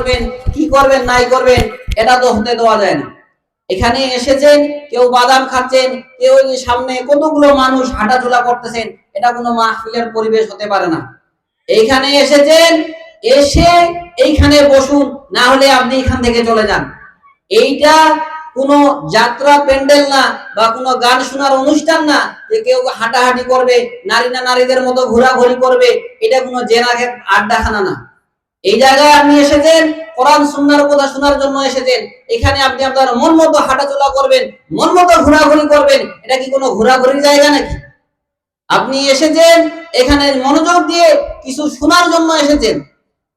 করবেন, কি করবেন নাই করবেন, এটা তো হতে দেওয়া যায় না। এখানে এসেছেন, কেউ বাদাম খাচ্ছেন, কেউ সামনে কতগুলো মানুষ হাঁটাচলা করতেছেন, এটা কোনো মাহফিলের পরিবেশ হতে পারে না। এইখানে এসেছেন, এসে এইখানে বসুন, না হলে আপনি এখান থেকে চলে যান। এইটা কোনো যাত্রা প্যান্ডেল না, বা কোনো গান শোনার অনুষ্ঠান না যে কেউ হাঁটাহাঁটি করবে, নারী না নারীদের মতো ঘোরাঘুরি করবে। এটা কোনো জেনা আড্ডাখানা না। এই জায়গায় আপনি এসেছেন কোরআন সুন্নাহর কথা শোনার জন্য এসেছেন। এখানে আপনি আপনার মন মতো হাঁটাচলা করবেন, মন মতো ঘোরাঘুরি করবেন। এটা কি কোনো ঘোরাঘুরির জায়গা নাকি? আপনি এসেছেন এখানে মনোযোগ দিয়ে কিছু শোনার জন্য এসেছেন,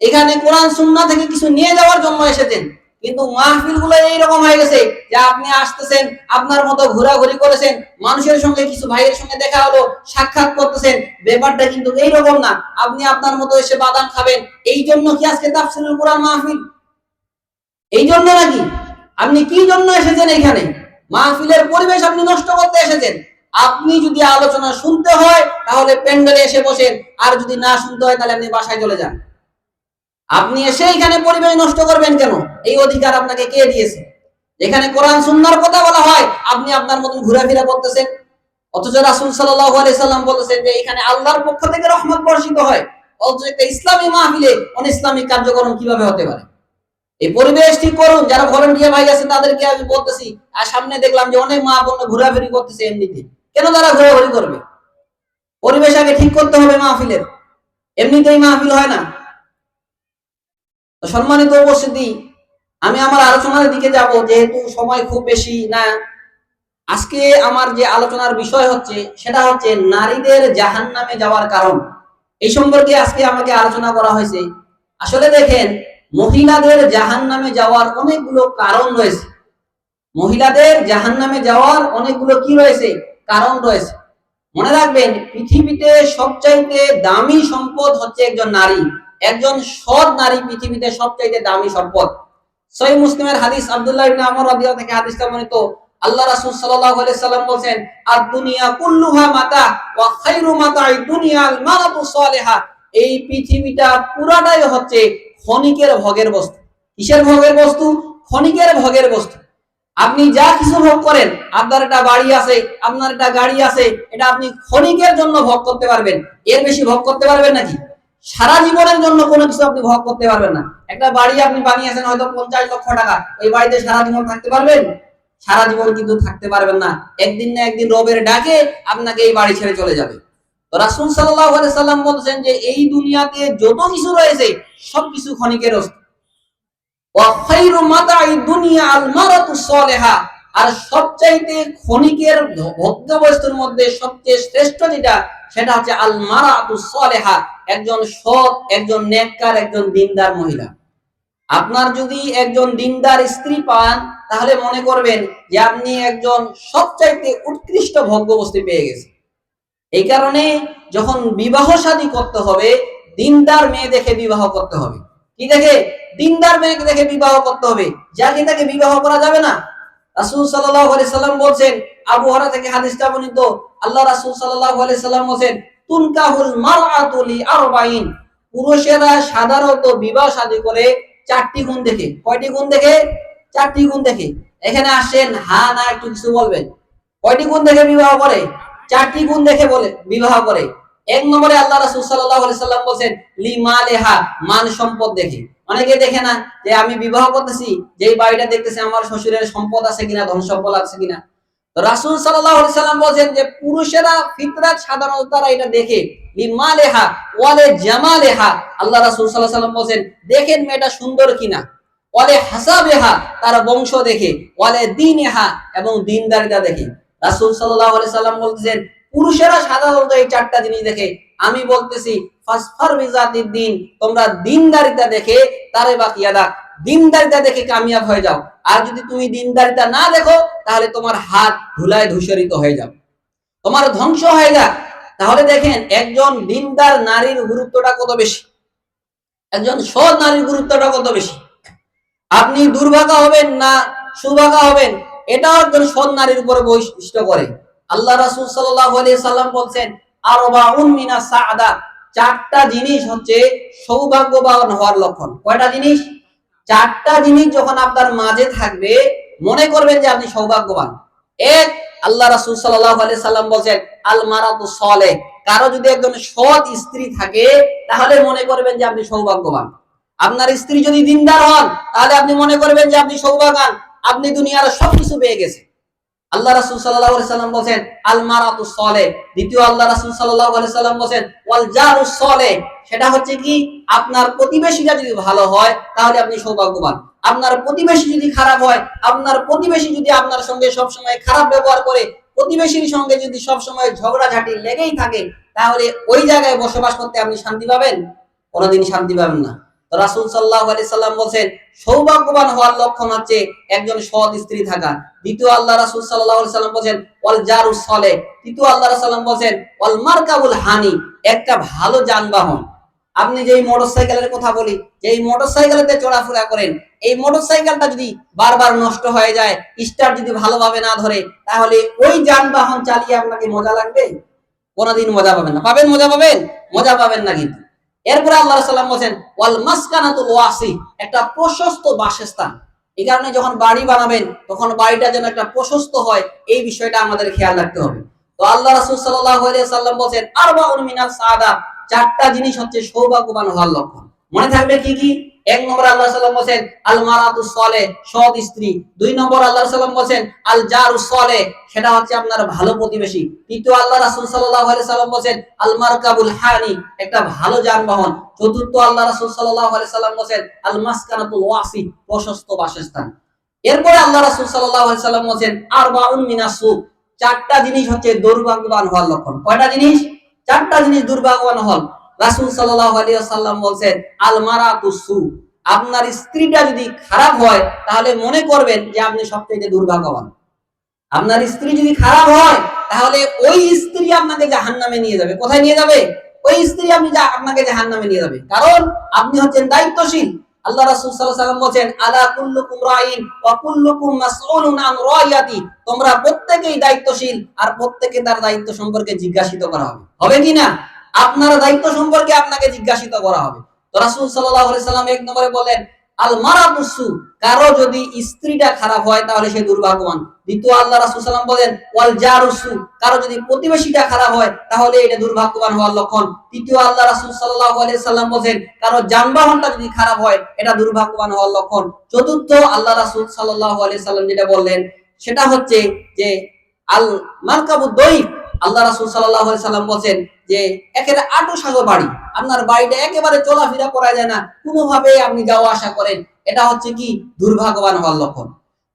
এখানে কোরআন সুন্নাহ থেকে কিছু নিয়ে যাওয়ার জন্য এসেছেন। কিন্তু মাহফিল গুলো এইরকম হয়ে গেছে যে আপনি আসতেছেন, আপনার মতো ঘোরাঘুরি করেছেন, মানুষের সঙ্গে কিছু ভাইয়ের সঙ্গে দেখা হলো, সাক্ষাৎ করতেছেন। ব্যাপারটা কিন্তু এইরকম না। আপনি আপনার মতো এসে বাদাম খাবেন, এই জন্য কি আজকে তাফসীরুল কোরআন মাহফিল? এই জন্য নাকি? আপনি কি জন্য এসেছেন এখানে? মাহফিলের পরিবেশ আপনি নষ্ট করতে এসেছেন। আপনি যদি আলোচনা শুনতে হয় তাহলে প্যান্ডেলে এসে বসেন, আর যদি না শুনতে হয় তাহলে আপনি বাসায় চলে যান। আপনি এসে এখানে পরিবেশ নষ্ট করবেন কেন? এই অধিকার আপনাকে কে দিয়েছে? এখানে কোরআন সুন্নাহর কথা বলা হয়, আপনি আপনার মতন ঘোরাফেরা করতেছেন। অথচ রাসূল সাল্লাল্লাহু আলাইহি সাল্লাম বলেছেন যে এখানে আল্লাহর পক্ষ থেকে রহমত বর্ষিত হয়। অথচ একটা ইসলামী মাহফিলে অনিসলামিক কার্যক্রম কিভাবে হতে পারে? এই পরিবেশ ঠিক করুন। যারা ভলান্টিয়ার ভাই আছেন তাদেরকে আমি বলতেছি। আর সামনে দেখলাম যে অনেক মা বোন ঘোরাফেরি করতেছে এমনিতে। কেন তারা ঘোরাঘুরি করবে? পরিবেশ আগে ঠিক করতে হবে মাহফিলের, এমনিতেই মাহফিল হয় না। সম্মানিত উপস্থিতি, আমি আমার আলোচনার দিকে যাব, যেহেতু সময় খুব বেশি না। আজকে আমার যে আলোচনার বিষয় হচ্ছে সেটা হচ্ছে নারীদের জাহান্নামে যাওয়ার কারণ। এই সম্পর্কে আজকে আমাকে আলোচনা করা হয়েছে। আসলে দেখেন, মহিলাদের জাহান্নামে যাওয়ার অনেকগুলো কারণ রয়েছে। মহিলাদের জাহান্নামে যাওয়ার অনেকগুলো কি রয়েছে? কারণ রয়েছে। মনে রাখবেন, পৃথিবীতে সবচাইতে দামি সম্পদ হচ্ছে একজন নারী। একজন সৎ নারী পৃথিবীতে সবচাইতে দামি সম্পদ। সহিহ মুসলিমের হাদিস, আব্দুল্লাহ ইবনে আমর রাদিয়াল্লাহু থেকে হাদিসটা বর্ণিত। আল্লাহ রাসূল সাল্লাল্লাহু আলাইহি সাল্লাম বলেন, আদ-দুনিয়া কুল্লুহা মাতা ওয়া খায়রু মাতা'id দুনিয়া আল মারাতু সালিহা। এই পৃথিবীটা পুরাটাই হচ্ছে ক্ষণিকের ভোগের বস্তু। কিসের ভোগের বস্তু? ক্ষণিকের ভোগের বস্তু। আপনি যা কিছু ভোগ করেন, আপনার একটা বাড়ি আছে, আপনার একটা গাড়ি আছে, এটা আপনি ক্ষণিকের জন্য ভোগ করতে পারবেন। এর বেশি ভোগ করতে পারবেন নাকি? সারা জীবনের জন্য কোনো কিছু আপনি ভোগ করতে পারবেন না। একটা বাড়ি আপনি বানিয়েছেন হয়তো 50 লক্ষ টাকা, ওই বাড়িতে সারা জীবন থাকতে পারবেন? সারা জীবন কিন্তু থাকতে পারবেন না। একদিন না একদিন রবের ডাকে আপনাকে এই বাড়ি ছেড়ে চলে যাবে। তো রাসূল সাল্লাল্লাহু আলাইহি সাল্লাম বলেছেন যে এই দুনিয়াতে যত কিছু রয়েছে সবকিছু ক্ষণিকের বস্তু। ওয়া খায়রু মাতা'id দুনিয়া আল মারাতু সালিহা। আর সবচাইতে ক্ষণিকের ভোগ্য বস্তুর মধ্যে সবচেয়ে শ্রেষ্ঠ যেটা, সেটা হচ্ছে আল মারাতু সালিহা, একজন সৎ, একজন নেককার, একজন দিনদার মহিলা। আপনার যদি একজন দিনদার স্ত্রী পান, তাহলে মনে করবেন যে আপনি একজন সবচাইতে উৎকৃষ্ট ভোগ্য বস্তু পেয়ে গেছেন। এই কারণে যখন বিবাহ শাদী করতে হবে, দিনদার মেয়ে দেখে বিবাহ করতে হবে। কি দেখে? দিনদার মেয়েকে দেখে বিবাহ করতে হবে। যাকে তাকে বিবাহ করা যাবে না। রাসূল সাল্লাল্লাহু আলাইহি সাল্লাম বলেন, আবু হুরায়রা থেকে হাদিসটা বর্ণিত, আল্লাহ রাসূল সাল্লাল্লাহু আলাইহি সাল্লাম বলেন, তুনকাহুল মারআতু লি আরবাইন। পুরুষেরা সাধারণত বিবাহ শাদী করে চারটি গুণ দেখে। কয়টি গুণ দেখে? চারটি গুণ দেখে। এখানে আসেন, হ্যাঁ না একটু কিছু বলবেন। কয়টি গুণ দেখে বিবাহ করে? চারটি গুণ দেখে বলে বিবাহ করে। এক নম্বরে আল্লাহ রাসূল সাল্লাল্লাহু আলাইহি সাল্লাম বলেন, লিমালেহা, মান সম্পদ দেখে। অনেকে দেখে না যে আমি বিবাহ করতেছি, যেই বাড়িটা দেখতেছে আমার শ্বশুরের সম্পদ আছে কিনা, ধন সম্পদ আছে কিনা। তো রাসূল সাল্লাল্লাহু আলাইহি সাল্লাম বলেন যে পুরুষেরা ফিতরাত সাধারণত তারা এটা দেখে। লিমালেহা ওয়ালে জামালেহা, আল্লাহ রাসূল সাল্লাল্লাহু আলাইহি সাল্লাম বলেন দেখেন মেয়েটা সুন্দর কিনা। ওয়ালে হাসাবেহা, তার বংশ দেখে। ওয়ালে দীনেহা, এবং দিনদারিতা দেখে। রাসূল সাল্লাল্লাহু আলাইহি সাল্লাম বলতেছেন পুরুষেরা সাধারণত এই চারটা জিনিস দেখে। আমি বলতেছি ফাসফার বিজাতিদ দ্বীন, তোমরা দিনদারিতা দেখে তারে বাকিয়াদা, দিনদারিতা দেখে কামিয়াব হয়ে যাও। আর যদি তুমি দিনদারিতা না দেখো, তাহলে তোমার হাত ধুলায় ধূসরিত হয়ে যাও, তোমার ধ্বংস হয়ে যাক। তাহলে দেখেন একজন দিনদার নারীর গুরুত্বটা কত বেশি, একজন সৎ নারীর গুরুত্বটা কত বেশি। আপনি দুর্ভাগা হবেন না সুভাগা হবেন, এটাও একজন সৎ নারীর উপর বৈশিষ্ট্য করে। আল্লাহ রাসূল সাল্লাল্লাহু আলাইহি সাল্লাম বলেন, আরবাউন মিনাস সাআদা, চারটা জিনিস হচ্ছে সৌভাগ্যবান হওয়ার লক্ষণ। কয়টা জিনিস? চারটা জিনিস যখন আপনার মাঝে থাকবে মনে করবেন যে আপনি সৌভাগ্যবান। এক, আল্লাহ রাসূল সাল্লাল্লাহু আলাইহি সাল্লাম বলেন আল মারাতু সালেহ, কারো যদি একজন সৎ স্ত্রী থাকে তাহলে মনে করবেন যে আপনি সৌভাগ্যবান। আপনার স্ত্রী যদি দিনদার হন তাহলে আপনি মনে করবেন যে আপনি সৌভাগ্যবান, আপনি দুনিয়ার সবকিছু পেয়ে গেছেন। আল্লাহ রাসূল সাল্লাল্লাহু আলাইহি সাল্লাম বলেন আল মারাতু সালেহ। দ্বিতীয় আল্লাহ রাসূল সাল্লাল্লাহু আলাইহি সাল্লাম বলেন ওয়াল জারুস সালেহ, সেটা হচ্ছে কি আপনার প্রতিবেশীটা যদি ভালো হয় তাহলে আপনি সৌভাগ্যবান। আপনার প্রতিবেশী যদি খারাপ হয়, আপনার প্রতিবেশী যদি আপনার সঙ্গে সব সময় খারাপ ব্যবহার করে, প্রতিবেশীর সঙ্গে যদি সব সময় ঝগড়াঝাটি লেগেই থাকে, তাহলে ওই জায়গায় বসবাস করতে আপনি শান্তি পাবেন? কোনোদিন শান্তি পাবেন না। তো রাসূল সাল্লাল্লাহু আলাইহি সাল্লাম বলেন সৌভাগ্যবান হওয়ার লক্ষণ হচ্ছে একজন সৎ স্ত্রী থাকা। দ্বিতীয় আল্লাহ রাসূল সাল্লাল্লাহু আলাইহি সাল্লাম বলেন ওয়াল জারুস সালেহ। তৃতীয় আল্লাহ রাসূল সাল্লাম বলেন ওয়াল মারকাবুল হানি, একটা ভালো যানবাহন। আপনি যেই মোটরসাইকেলের কথা বলি, যেই মোটরসাইকেলেতে চলাফেরা করেন, এই মোটরসাইকেলটা যদি বারবার নষ্ট হয়ে যায়, স্টার্ট যদি ভালোভাবে না ধরে, তাহলে ওই যানবাহন চালিয়ে আপনাকে মজা লাগবে? কোনোদিন মজা পাবেন না। পাবেন মজা? পাবেন মজা পাবেন না। কিন্তু এরপরে আল্লাহ রাসূল সাল্লাল্লাহু আলাইহি ওয়াসাল্লাম বলেন ওয়াল মাসকানাতুল ওয়াসি, একটা প্রশস্ত বাসস্থান। এই কারণে যখন বাড়ি বানাবেন তখন বাড়িটা যেন একটা প্রশস্ত হয়, এই বিষয়টা আমাদের খেয়াল রাখতে হবে। তো আল্লাহ রাসূল সাল্লাল্লাহু আলাইহি ওয়াসাল্লাম বলেন আরবাউন মিনাস সাআদা, চারটা জিনিস হচ্ছে সৌভাগ্যবান হওয়ার লক্ষণ। মনে থাকবে কি কি? এক নম্বর আল্লাহ সাল্লাম বলেন আল মারাতুস সালেহ, সৎ স্ত্রী। দুই নম্বর আল্লাহ সাল্লাম বলেন আল জারুস সালেহ, সেটা হচ্ছে আপনার ভালো প্রতিবেশী। তৃতীয় আল্লাহ রাসূল সাল্লাল্লাহু আলাইহি সাল্লাম বলেন আল মারকাবুল হানি, একটা ভালো যানবাহন। চতুর্থ আল্লাহ রাসূল সাল্লাল্লাহু আলাইহি সাল্লাম বলেন আল মাসকানাতুল ওয়াসি, প্রশস্ত বাসস্থান। এরপরে আল্লাহ রাসূল সাল্লাল্লাহু আলাইহি সাল্লাম বলেন আরবাউন মিনাস সু, চারটা জিনিস হচ্ছে দুর্ভাগ্যবান হওয়ার লক্ষণ। কয়টা জিনিস? চারটা জিনিস দুর্ভাগ্যবান হল। রাসূল সাল্লাল্লাহু আলাইহি ওয়াসাল্লাম বলেন আল মারাতুস সু, আপনার স্ত্রীটা যদি খারাপ হয় তাহলে মনে করবেন যে আপনি সবচেয়ে দুর্ভাগ্যবান। আপনার স্ত্রী যদি খারাপ হয় তাহলে ওই স্ত্রী আপনাকে জাহান্নামে নিয়ে যাবে। কোথায় নিয়ে যাবে? ওই স্ত্রী আপনাকে জাহান্নামে নিয়ে যাবে, কারণ আপনি হচ্ছেন দায়িত্বশীল। আল্লাহ রাসূল সাল্লাল্লাহু আলাইহি ওয়াসাল্লাম বলেন আলা কুল্লুকুম রাইন ওয়া কুল্লুকুম মাসউলুন আন রাইয়াতি, তোমরা প্রত্যেকেই দায়িত্বশীল আর প্রত্যেকে তার দায়িত্ব সম্পর্কে জিজ্ঞাসিত করা হবে। হবে কি না? আপনার দায়িত্ব সম্পর্কে আপনাকে জিজ্ঞাসিত করা হবে। তো রাসূল সাল্লাল্লাহু আলাইহি ওয়াসাল্লাম এক নম্বরে বলেন আল মারাতুস সু, কারো যদি স্ত্রীটা খারাপ হয় তাহলে সে দুর্ভাগ্যবান। দ্বিতীয় আল্লাহ রাসূল সাল্লাল্লাহু আলাইহি ওয়াসাল্লাম বলেন ওয়াল জারুস সু, কারো যদি প্রতিবেশীটা খারাপ হয় তাহলে এটা দুর্ভাগ্যবান হওয়ার লক্ষণ। তৃতীয় আল্লাহ রাসূল সাল্লাল্লাহু আলাইহি ওয়াসাল্লাম বলেন কারো যানবাহনটা যদি খারাপ হয় এটা দুর্ভাগ্যবান হওয়ার লক্ষণ। চতুর্থ আল্লাহ রাসূল সাল্লাল্লাহু আলাইহি ওয়াসাল্লাম যেটা বললেন সেটা হচ্ছে যে আল মারকাবুদ দয়ীফ, আল্লাহ রাসূল সাল্লাল্লাহু আলাইহি ওয়াসাল্লাম বলেন যে একেবারে আটো সাগো বাড়ি, আপনার বাড়িটা একেবারে চলাফেরা করা যায় না, কোনোভাবে আপনি যাওয়া আসা করেন, এটা হচ্ছে কি দুর্ভাগ্যবান হওয়ার লক্ষণ।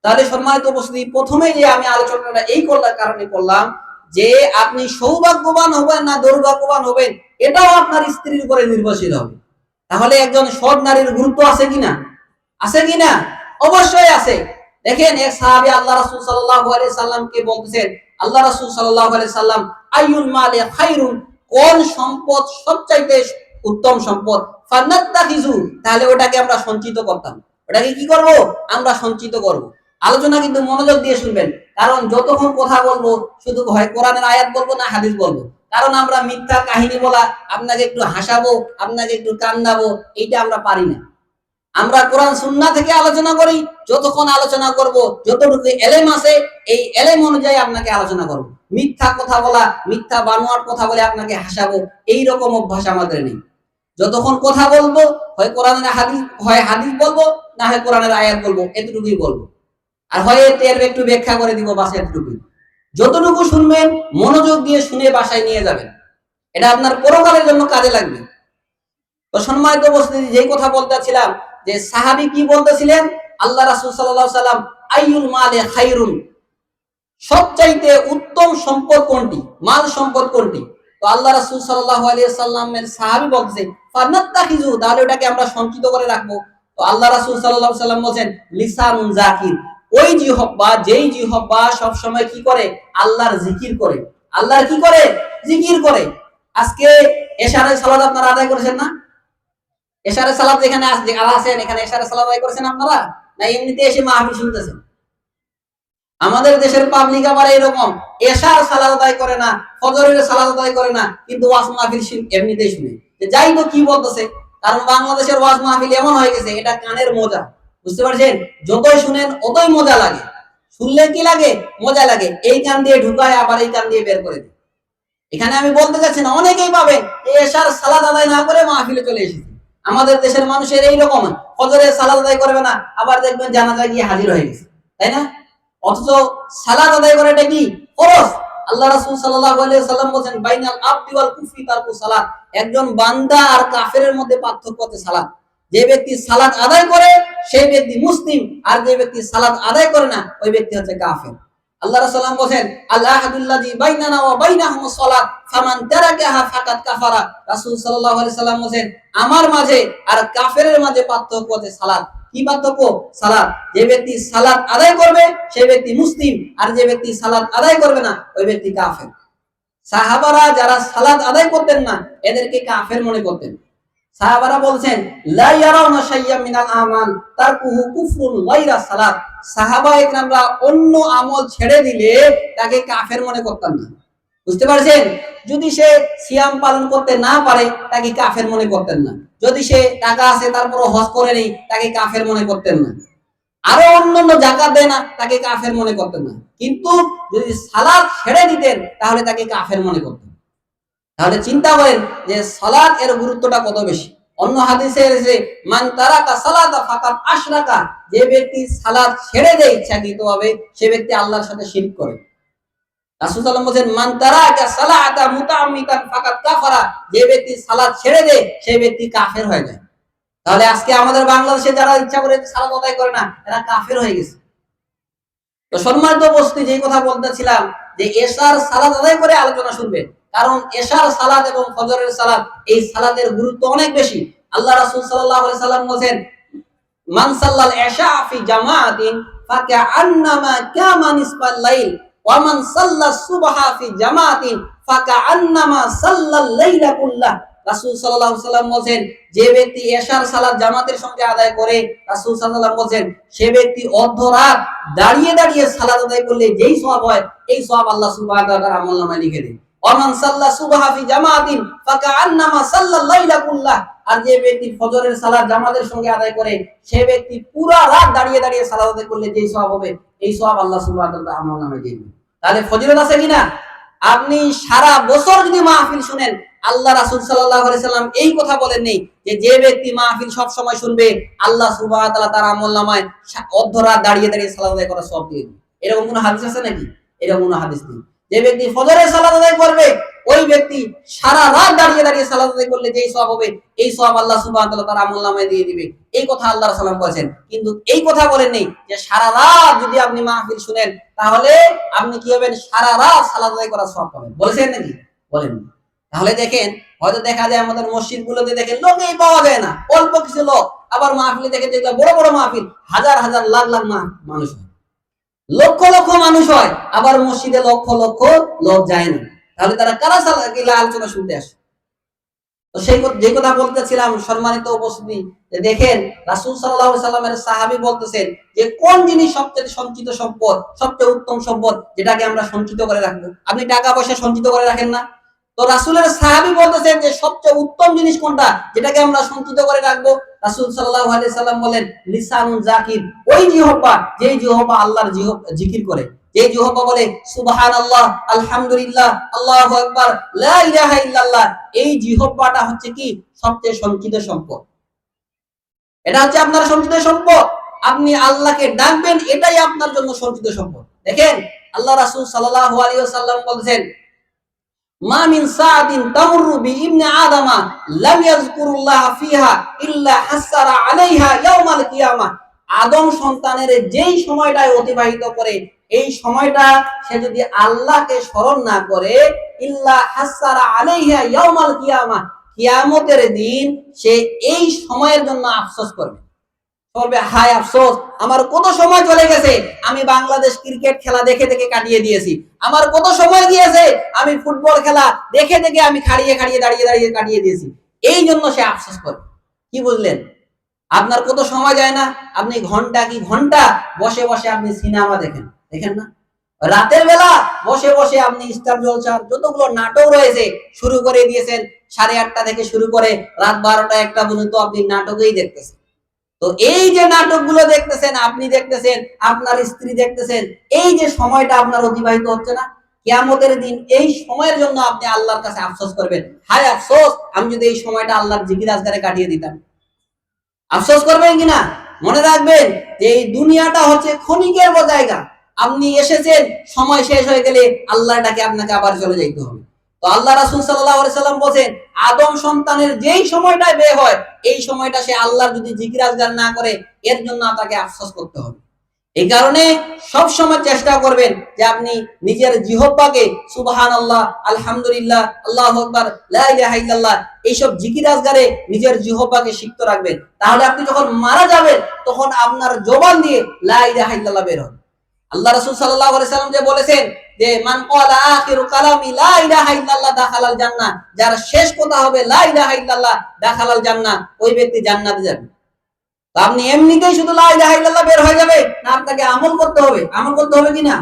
তাহলে সম্মানিত উপস্থিতি, প্রথমে যে আমি আলোচনাটা এই কারণে করলাম যে আপনি সৌভাগ্যবান হবেন না দুর্ভাগ্যবান হবেন এটাও আপনার স্ত্রীর উপরে নির্ভরশীল হবে। তাহলে একজন সৎ নারীর গুরুত্ব আছে কিনা? আছে কিনা? অবশ্যই আছে। দেখেন এক সাহাবী আল্লাহ রাসূল সাল্লাল্লাহু আলাইহি সাল্লামকে বলতেছেন, আল্লাহ রাসূল সাল্লাল্লাহু আলাইহি সাল্লাম আইয়ুল মালি খায়রুন, কোন সম্পদ সবচাইতে উত্তম সম্পদ? ফানাত্তাখিজু, তাহলে ওটাকে আমরা সঞ্চিত করতাম। ওটাকে কি করব? আমরা সঞ্চিত করব। আলোচনা কিন্তু মনোযোগ দিয়ে শুনবেন, কারণ যতক্ষণ কথা বলবো শুধু হয় কোরআনের আয়াত বলবো না হাদিস বলবো। কারণ আমরা মিথ্যা কাহিনী বলা, আপনাকে একটু হাসাবো, আপনাকে একটু কান্দাবো, এইটা আমরা পারি না। আমরা কোরআন সুন্নাহ থেকে আলোচনা করি, যতক্ষণ আলোচনা করব যতটুকু এলেম আছে এই এলেম অনুযায়ী আপনাকে আলোচনা করব। মিথ্যা কথা বলা, মিথ্যা বানোয়াট কথা বলে আপনাকে হাসাবো, এই রকম অভ্যাস আমাদের নেই। যতক্ষণ কথা বলবো হয় কোরআনের হাদিস, হয় হাদিস বলবো, না হয় কোরআনের আয়াত বলবো, এতটুকুই বলবো। আর হয় এর একটু ব্যাখ্যা করে দিব, বাস এতটুকুই। যতটুকু শুনবেন মনোযোগ দিয়ে শুনে বাসায় নিয়ে যাবেন, এটা আপনার পরকালের জন্য কাজে লাগবে। তো সম্মানিত উপস্থিতি, যেই কথা বলতেছিলাম যে সাহাবী কি বলতেছিলেন, আল্লাহ রাসূল সাল্লাল্লাহু আলাইহি ওয়াসাল্লাম আইয়ুল মালি খায়রুন, সবচাইতে উত্তম সম্পদ কোনটি, মাল সম্পদ কোনটি? তো আল্লাহ রাসূল সাল্লাল্লাহু আলাইহি ওয়াসাল্লামের সাহাবী বলছে ফানাত্তাখিজু, তাহলে ওটাকে আমরা সঞ্চিত করে রাখবো। তো আল্লাহ রাসূল সাল্লাল্লাহু আলাইহি ওয়াসাল্লাম বলেন লিসানুন যাকির, ওই জিহ্বা, যেই জিহ্বা সব সময় কি করে? আল্লাহর জিকির করে। আল্লাহর কি করে? জিকির করে। আজকে এশারের সালাত আপনারা আদায় করেছেন না? এশারের সালাত এখানে আছেন, এখানে এশারের সালাত আদায় করেছেন আপনারা, না এমনিতে এসে মাহফিল শুনতেছেন? আমাদের দেশের পাবলিক আবার এরকম, এশার সালাত আদায় করে না, ফজরের সালাত আদায় করে না, কিন্তু ওয়াজ মাহফিল এমনিতেই শুনে। যাই তো কি বলতেছে, কারণ বাংলাদেশের ওয়াজ মাহফিল এমন হয়ে গেছে এটা কানের মজা। বুঝতে পারছেন? যতই শুনেন অতই মজা লাগে, শুনলে কি লাগে? মজা লাগে। এই কান দিয়ে ঢুকায় আবার এই কান দিয়ে বের করে দিই। এখানে আমি বলতে চাচ্ছি না, অনেকেই পাবেন এশার সালাত আদায় না করে মাহফিলে চলে এসেছে। আমাদের দেশের মানুষের এইরকম, ফজরের সালাত আদায় করবে না, আবার দেখবেন জানাজায় গিয়ে হাজির হয়ে গেছে, তাই না? অথচ সালাত আদায় করাটা কি ফরজ। আল্লাহ রাসূল সাল্লাল্লাহু আলাইহি ওয়াসাল্লাম বলেন, বাইনাল আবদি ওয়াল কুফরি তারকু সালাত। একজন বান্দা আর কাফেরের মধ্যে পার্থক্য হচ্ছে সালাত। যে ব্যক্তি সালাত আদায় করে সেই ব্যক্তি মুসলিম, আর যে ব্যক্তি সালাত আদায় করে না ওই ব্যক্তি হচ্ছে কাফের। আল্লাহ রাসূল বলেন, আল আহাদুল্লাযী বাইনানা ওয়া বাইনাহুমুস সালাত ফামান তারাকাহা ফাকাদ কাফারা। রাসূল সাল্লাল্লাহু আলাইহি ওয়াসাল্লাম বলেন, আমার মাঝে আর কাফেরের মাঝে পার্থক্য হচ্ছে সালাত। কি পার্থক্য? সালাত। যে ব্যক্তি সালাত আদায় করবে সেই ব্যক্তি মুসলিম, আর যে ব্যক্তি সালাত আদায় করবে না ওই ব্যক্তি কাফের। সাহাবারা যারা সালাত আদায় করতেন না এদেরকে কাফের মনে করতেন। সাহাবারা বলছেন, লা ইয়ারাউনা শাইয়্যাম মিনাল আমাল তারকুহু কুফরুন গায়রা সালাত। সাহাবা একরামরা অন্য আমল ছেড়ে দিলে তাকে কাফের মনে করতেন না। বুঝতে পারছেন? যদি সে সিয়াম পালন করতে না পারে তাকে কাফের মনে করতেন না। যদি সে টাকা আছে তারপর হজ করে নেই তাকে কাফের মনে করতেন না। আরো অন্যান্য যাকাত দেয় না তাকে কাফের মনে করতেন না। কিন্তু যদি সালাত ছেড়ে দিতেন তাহলে তাকে কাফের মনে করতেন। তাহলে চিন্তা করেন যে সালাত এর গুরুত্বটা কত বেশি। অন্য হাদিসে এসেছে, মান তারাকা সালাতা ফাকাদ আশরাকা। যে ব্যক্তি সালাত ছেড়ে দেয় ইচ্ছাকৃতভাবে সে ব্যক্তি আল্লাহর সাথে শিরক করে। রাসূল সাল্লাল্লাহু আলাইহি ওয়াসাল্লাম বলেন, মান তারাকা সালাতা মুতাআম্মিদান ফাকাদ কাফারা। যে ব্যক্তি সালাত ছেড়ে দেয় সেই ব্যক্তি কাফের হয়ে যায়। তাহলে আজকে আমাদের বাংলাদেশে যারা ইচ্ছা করে সালাত আদায় করে না এরা কাফের হয়ে গেছে। তো সম্মানিত উপস্থিতি, যেই কথা বলতেছিলাম যে এশার সালাত আদায় করে আলোচনা শুনবেন, কারণ এশার সালাত এবং ফজরের সালাত এই সালাতের গুরুত্ব অনেক বেশি। আল্লাহ রাসূল সাল্লাল্লাহু আলাইহি সাল্লাম বলেন, মান সাল্লাল ইশা ফি জামাআতিন ফাকাআন্নামা কামা নিসফাল লাইল ওয়া মান সাল্লাস সুবহা ফি জামাআতিন ফাকাআন্নামা সাল্লাল লাইলা কুল্লাহ। রাসূল সাল্লাল্লাহু আলাইহি সাল্লাম বলেন, যে ব্যক্তি এশার সালাত জামাতের সঙ্গে আদায় করে, রাসূল সাল্লাল্লাহু আলাইহি সাল্লাম বলেন, সে ব্যক্তি অর্ধরাত দাঁড়িয়ে দাঁড়িয়ে সালাত আদায় করলে যেই সওয়াব হয় এই সওয়াব আল্লাহ সুবহানাহু ওয়া তাআলা আমলনামায় লিখে দেন। ওয়া মান সাল্লা সুবহা ফি জামাআতিন ফাকাআন্নামা সাল্লাল লাইলা কুল্লাহ। আর যে ব্যক্তি ফজরের সালাত জামাতের সঙ্গে আদায় করে সে ব্যক্তি পুরা রাত দাঁড়িয়ে দাঁড়িয়ে সালাত আদায় করলে যেই সওয়াব হবে এই সওয়াব আল্লাহ সুবহানাহু ওয়া তাআলা আমলনামায় দিয়ে দিবেন। তাহলে ফজিলত আছে কিনা? আপনি সারা বছর যদি মাহফিল শুনেন, আল্লাহ রাসূল সাল্লাল্লাহু আলাইহি সাল্লাম এই কথা বলেন নেই যে যে ব্যক্তি মাহফিল সব সময় শুনবে আল্লাহ সুবহানাহু ওয়া তাআলা তার আমলনামায় অর্ধরাত দাঁড়িয়ে দাঁড়িয়ে সালাত আদায় করার সওয়াব দিয়ে দিবেন। এরকম কোনো হাদিস আছে নাকি? এরকম কোনো হাদিস নেই। যে ব্যক্তি ফজরের সালাত আদায় করবে ওই ব্যক্তি সারা রাত দাঁড়িয়ে দাঁড়িয়ে সালাত আদায় করলে যেই সওয়াব হবে এই সওয়াব আল্লাহ সুবহানাহু ওয়া তাআলা তার আমলনামায় দিয়ে দিবে। এই কথা আল্লাহ রাসূল সাল্লাল্লাহু আলাইহি ওয়াসাল্লাম বলেছেন। কিন্তু এই কথা বলেন নেই যে সারা রাত যদি আপনি মাহফিল শুনেন তাহলে আপনি কি হবেন? সারা রাত সালাত আদায় করার সওয়াব পাবেন। বলেছেন নাকি? বলেন। তাহলে দেখেন, হয়তো দেখা যায় আমাদের মসজিদগুলোতে দেখেন লোকই পাওয়া যায় না, অল্প কিছু লোক। আবার মাহফিলে দেখে যেগুলো বড় বড় মাহফিল হাজার হাজার লাখ লাখ মানুষ হয়, লক্ষ লক্ষ মানুষ হয়, আবার মসজিদে লক্ষ লক্ষ লোক যায় না। তাহলে তারা কারা আলোচনা শুনতে আসে? তো সেই যে কথা বলতেছিলাম সম্মানিত উপস্থিতি, যে দেখেন রাসূল সাল্লাল্লাহু আলাইহি সাল্লামের সাহাবী বলতেছেন যে কোন জিনিস সবচেয়ে সঞ্চিত সম্পদ, সবচেয়ে উত্তম সম্পদ যেটাকে আমরা সঞ্চিত করে রাখবো। আপনি টাকা পয়সা সঞ্চিত করে রাখেন না? তো রাসূলের সাহাবী বলতেছেন যে সবচেয়ে উত্তম জিনিস কোনটা যেটাকে আমরা সঞ্চিত করে রাখবো? রাসূল সাল্লাল্লাহু আলাইহি সাল্লাম বলেন, লিসানুন যাকির। ওই জিহ্বা, যেই জিহ্বা আল্লাহর জিকির করে, যে জিহ্বা বলে সুবহানাল্লাহ, আলহামদুলিল্লাহ, আল্লাহু আকবার, লা ইলাহা ইল্লাল্লাহ, এই জিহ্বাটা হচ্ছে কি সবচেয়ে সঞ্চিত সম্পদ। এটা হচ্ছে আপনার সঞ্চিত সম্পদ। আপনি আল্লাহকে ডাকবেন, এটাই আপনার জন্য সঞ্চিত সম্পদ। দেখেন আল্লাহ রাসূল সাল্লাল্লাহু আলাইহি ওয়াসাল্লাম বলেছেন, মা মিন সাআতিন তামুরু বিইবনি আদামা লাম ইয়াযকুরুল্লাহ ফিহা ইল্লা হাসসারা আলাইহা ইয়াউমাল কিয়ামাহ। আদম সন্তানের যেই সময়টায় অতিবাহিত করে এই সময়টা সে যদি আল্লাহকে স্মরণ না করে, ইল্লা হাসসারা আলাইহা ইয়াউমাল কিয়ামাহ, কিয়ামতের দিন সে এই সময়ের জন্য আফসোস করবে। বলবে, হায় আফসোস, আমার কত সময় চলে গেছে, আমি বাংলাদেশ ক্রিকেট খেলা দেখে দেখে কাটিয়ে দিয়েছি। আমার কত সময় গিয়েছে, আমি ফুটবল খেলা দেখে দেখে আমি খাড়িয়ে খাড়িয়ে দাঁড়িয়ে দাঁড়িয়ে কাটিয়ে দিয়েছি। এই জন্য সে আফসোস করে। কি বুঝলেন? আপনার কত সময় যায় না, আপনি ঘন্টা কি ঘন্টা বসে বসে আপনি সিনেমা দেখেন, দেখেন না? রাতের বেলা বসে বসে আপনি স্টার জলসার যতগুলো নাটক রয়েছে শুরু করে দিয়েছেন। 8:30 থেকে শুরু করে রাত 12টা 1টা পর্যন্ত আপনি নাটকেই দেখতেছেন। তো এই যে নাটকগুলো দেখতেছেন, আপনি দেখতেছেন, আপনার স্ত্রী দেখতেছেন, এই যে সময়টা আপনার অতিবাহিত হচ্ছে না, কিয়ামতের দিন এই সময়ের জন্য আপনি আল্লাহর কাছে আফসোস করবেন, হায় আফসোস আমি যদি এই সময়টা আল্লাহর জিকির আজগারে কাটিয়ে দিতাম। আফসোস করবেন কিনা? মনে রাখবেন যে এই দুনিয়াটা হচ্ছে ক্ষণিকের জায়গা। আপনি এসেছেন, সময় শেষ হয়ে গেলে আল্লাহর ডাকে আপনাকে আবার চলে যাইতে হবে। তো আল্লাহ রাসূল সাল্লাল্লাহু আলাইহি সাল্লাম বলেন, আদম সন্তানের যেই সময়টায় বের হয়, এই সময়টা সে আল্লাহর যদি জিকির আজগার না করে, এর জন্য তাকে আফসোস করতে হবে। এই কারণে সব সময় চেষ্টা করবেন যে আপনি নিজের জিহ্বাকে সুবহানাল্লাহ, আলহামদুলিল্লাহ, আল্লাহু আকবার, লা ইলাহা ইল্লাল্লাহ এইসব জিকির আজগারে নিজের জিহ্বাকে সিক্ত রাখবেন। তাহলে আপনি যখন মারা যাবেন তখন আপনার জবান দিয়ে লা ইলাহা ইল্লাল্লাহ বের হবে। আল্লাহ রাসূল সাল্লাল্লাহু আলাইহি সাল্লাম যে বলেছেন যে মান ক্বালা আখিরু কালামি লা ইলাহা ইল্লাল্লাহ দাখালাল জান্নাহ, যার শেষ কথা হবে লা ইলাহা ইল্লাল্লাহ দাখালাল জান্নাহ, ওই ব্যক্তি জান্নাতে যাবে। আপনি এমনিতেই শুধু লা ইলাহা ইল্লাল্লাহ বের হয়ে যাবে না, আপনাকে আমল করতে হবে। আমল করতে হবে কিনা?